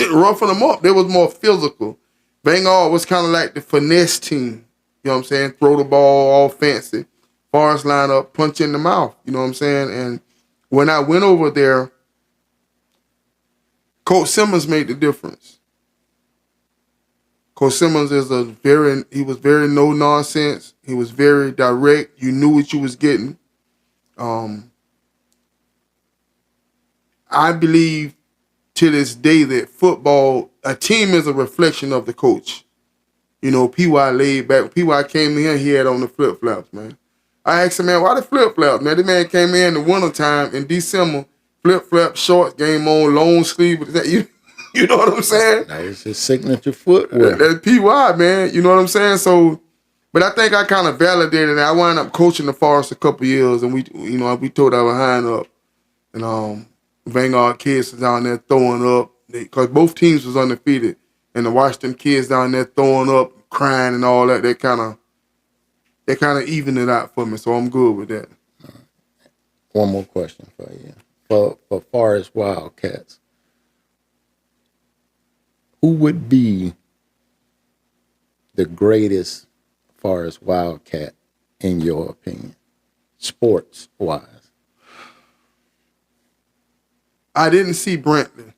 roughing them up. They was more physical. Vanguard was kind of like the finesse team. You know what I'm saying? Throw the ball all fancy. Forrest line up, punch in the mouth. You know what I'm saying? And when I went over there, Coach Simmons made the difference. Coach Simmons he was very no nonsense. He was very direct. You knew what you was getting. I believe to this day that football, a team is a reflection of the coach. You know, P.Y. laid back. P.Y. came in here, he had on the flip-flops, man. I asked him, man, why the flip-flops? Man, the man came in the wintertime in December, flip-flop, shorts, game on, long sleeve. You know what I'm saying? That was his signature footwear. That's P.Y., man. You know what I'm saying? So, but I think I kind of validated it. I wound up coaching the Forest a couple years, and we tore our behind up. And Vanguard kids was down there throwing up because both teams was undefeated, and to watch them kids down there throwing up, crying, and all that, they kind of evened it out for me. So I'm good with that. One more question for you. For Forest Wildcats, who would be the greatest Forest Wildcat in your opinion, sports-wise? I didn't see Brantley.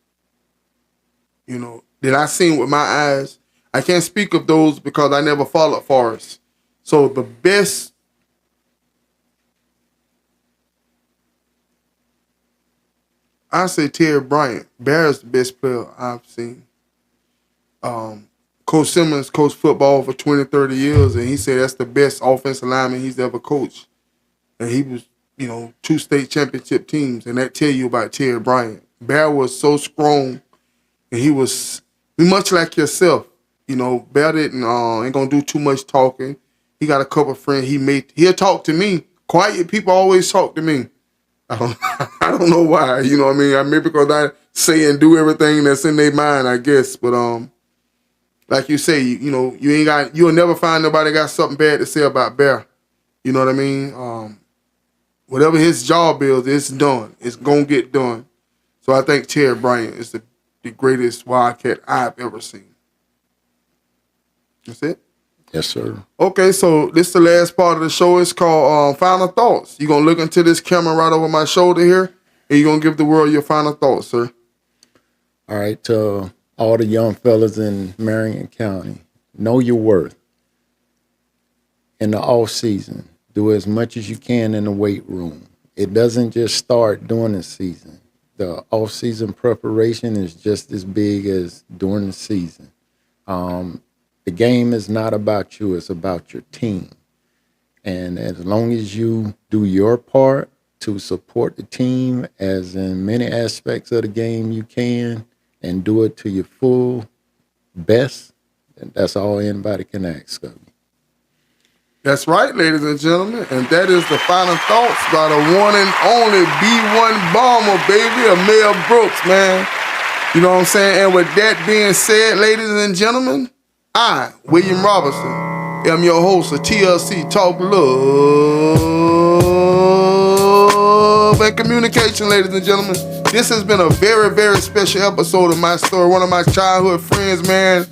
You know, did I see him with my eyes? I can't speak of those because I never followed Forrest. So the best, I say Terry Bryant. Bear is the best player I've seen. Coach Simmons coached football for 20, 30 years, and he said that's the best offensive lineman he's ever coached. And he was, 2 state championship teams, and that tell you about Terry Bryant. Bear was so strong, and he was much like yourself. Bear didn't ain't gonna do too much talking. He got a couple of friends. He'll talk to me. Quiet people always talk to me. I don't know why. You know what I mean? Maybe because I say and do everything that's in their mind, I guess. But like you say, you'll never find nobody got something bad to say about Bear. You know what I mean? Whatever his job is, it's done. It's gonna get done. So I think Terry Bryant is the greatest Wildcat I've ever seen. That's it? Yes, sir. Okay, so this is the last part of the show. It's called Final Thoughts. You're gonna look into this camera right over my shoulder here, and you're gonna give the world your final thoughts, sir. All right, to all the young fellas in Marion County, know your worth. In the off season, do as much as you can in the weight room. It doesn't just start during the season. The off season preparation is just as big as during the season. The game is not about you, it's about your team. And as long as you do your part to support the team, as in many aspects of the game you can, and do it to your full best, then that's all anybody can ask of you. That's right, ladies and gentlemen. And that is the final thoughts by the one and only B1 Bomber, baby, Amel Brooks, man. You know what I'm saying? And with that being said, ladies and gentlemen, I, William Robinson, am your host of TLC Talk Love and Communication, ladies and gentlemen. This has been a very, very special episode of my story. One of my childhood friends, man.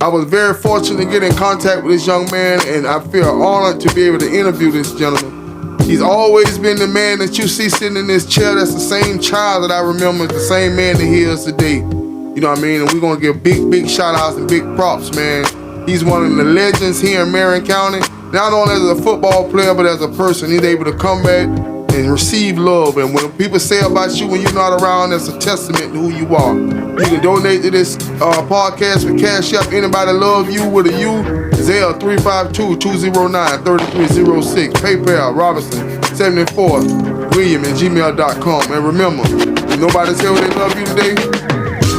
I was very fortunate to get in contact with this young man, and I feel honored to be able to interview this gentleman. He's always been the man that you see sitting in this chair. That's the same child that I remember, the same man that he is today. You know what I mean? And we're going to give big shout outs and big props, man. He's one of the legends here in Marion County. Not only as a football player, but as a person. He's able to come back and receive love. And when people say about you when you're not around, that's a testament to who you are. You can donate to this podcast with Cash App. Anybody love you with a U? Zelle 352-209-3306. PayPal Robinson74 William@gmail.com. And remember, if nobody tell you they love you today,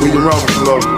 William Robinson love you.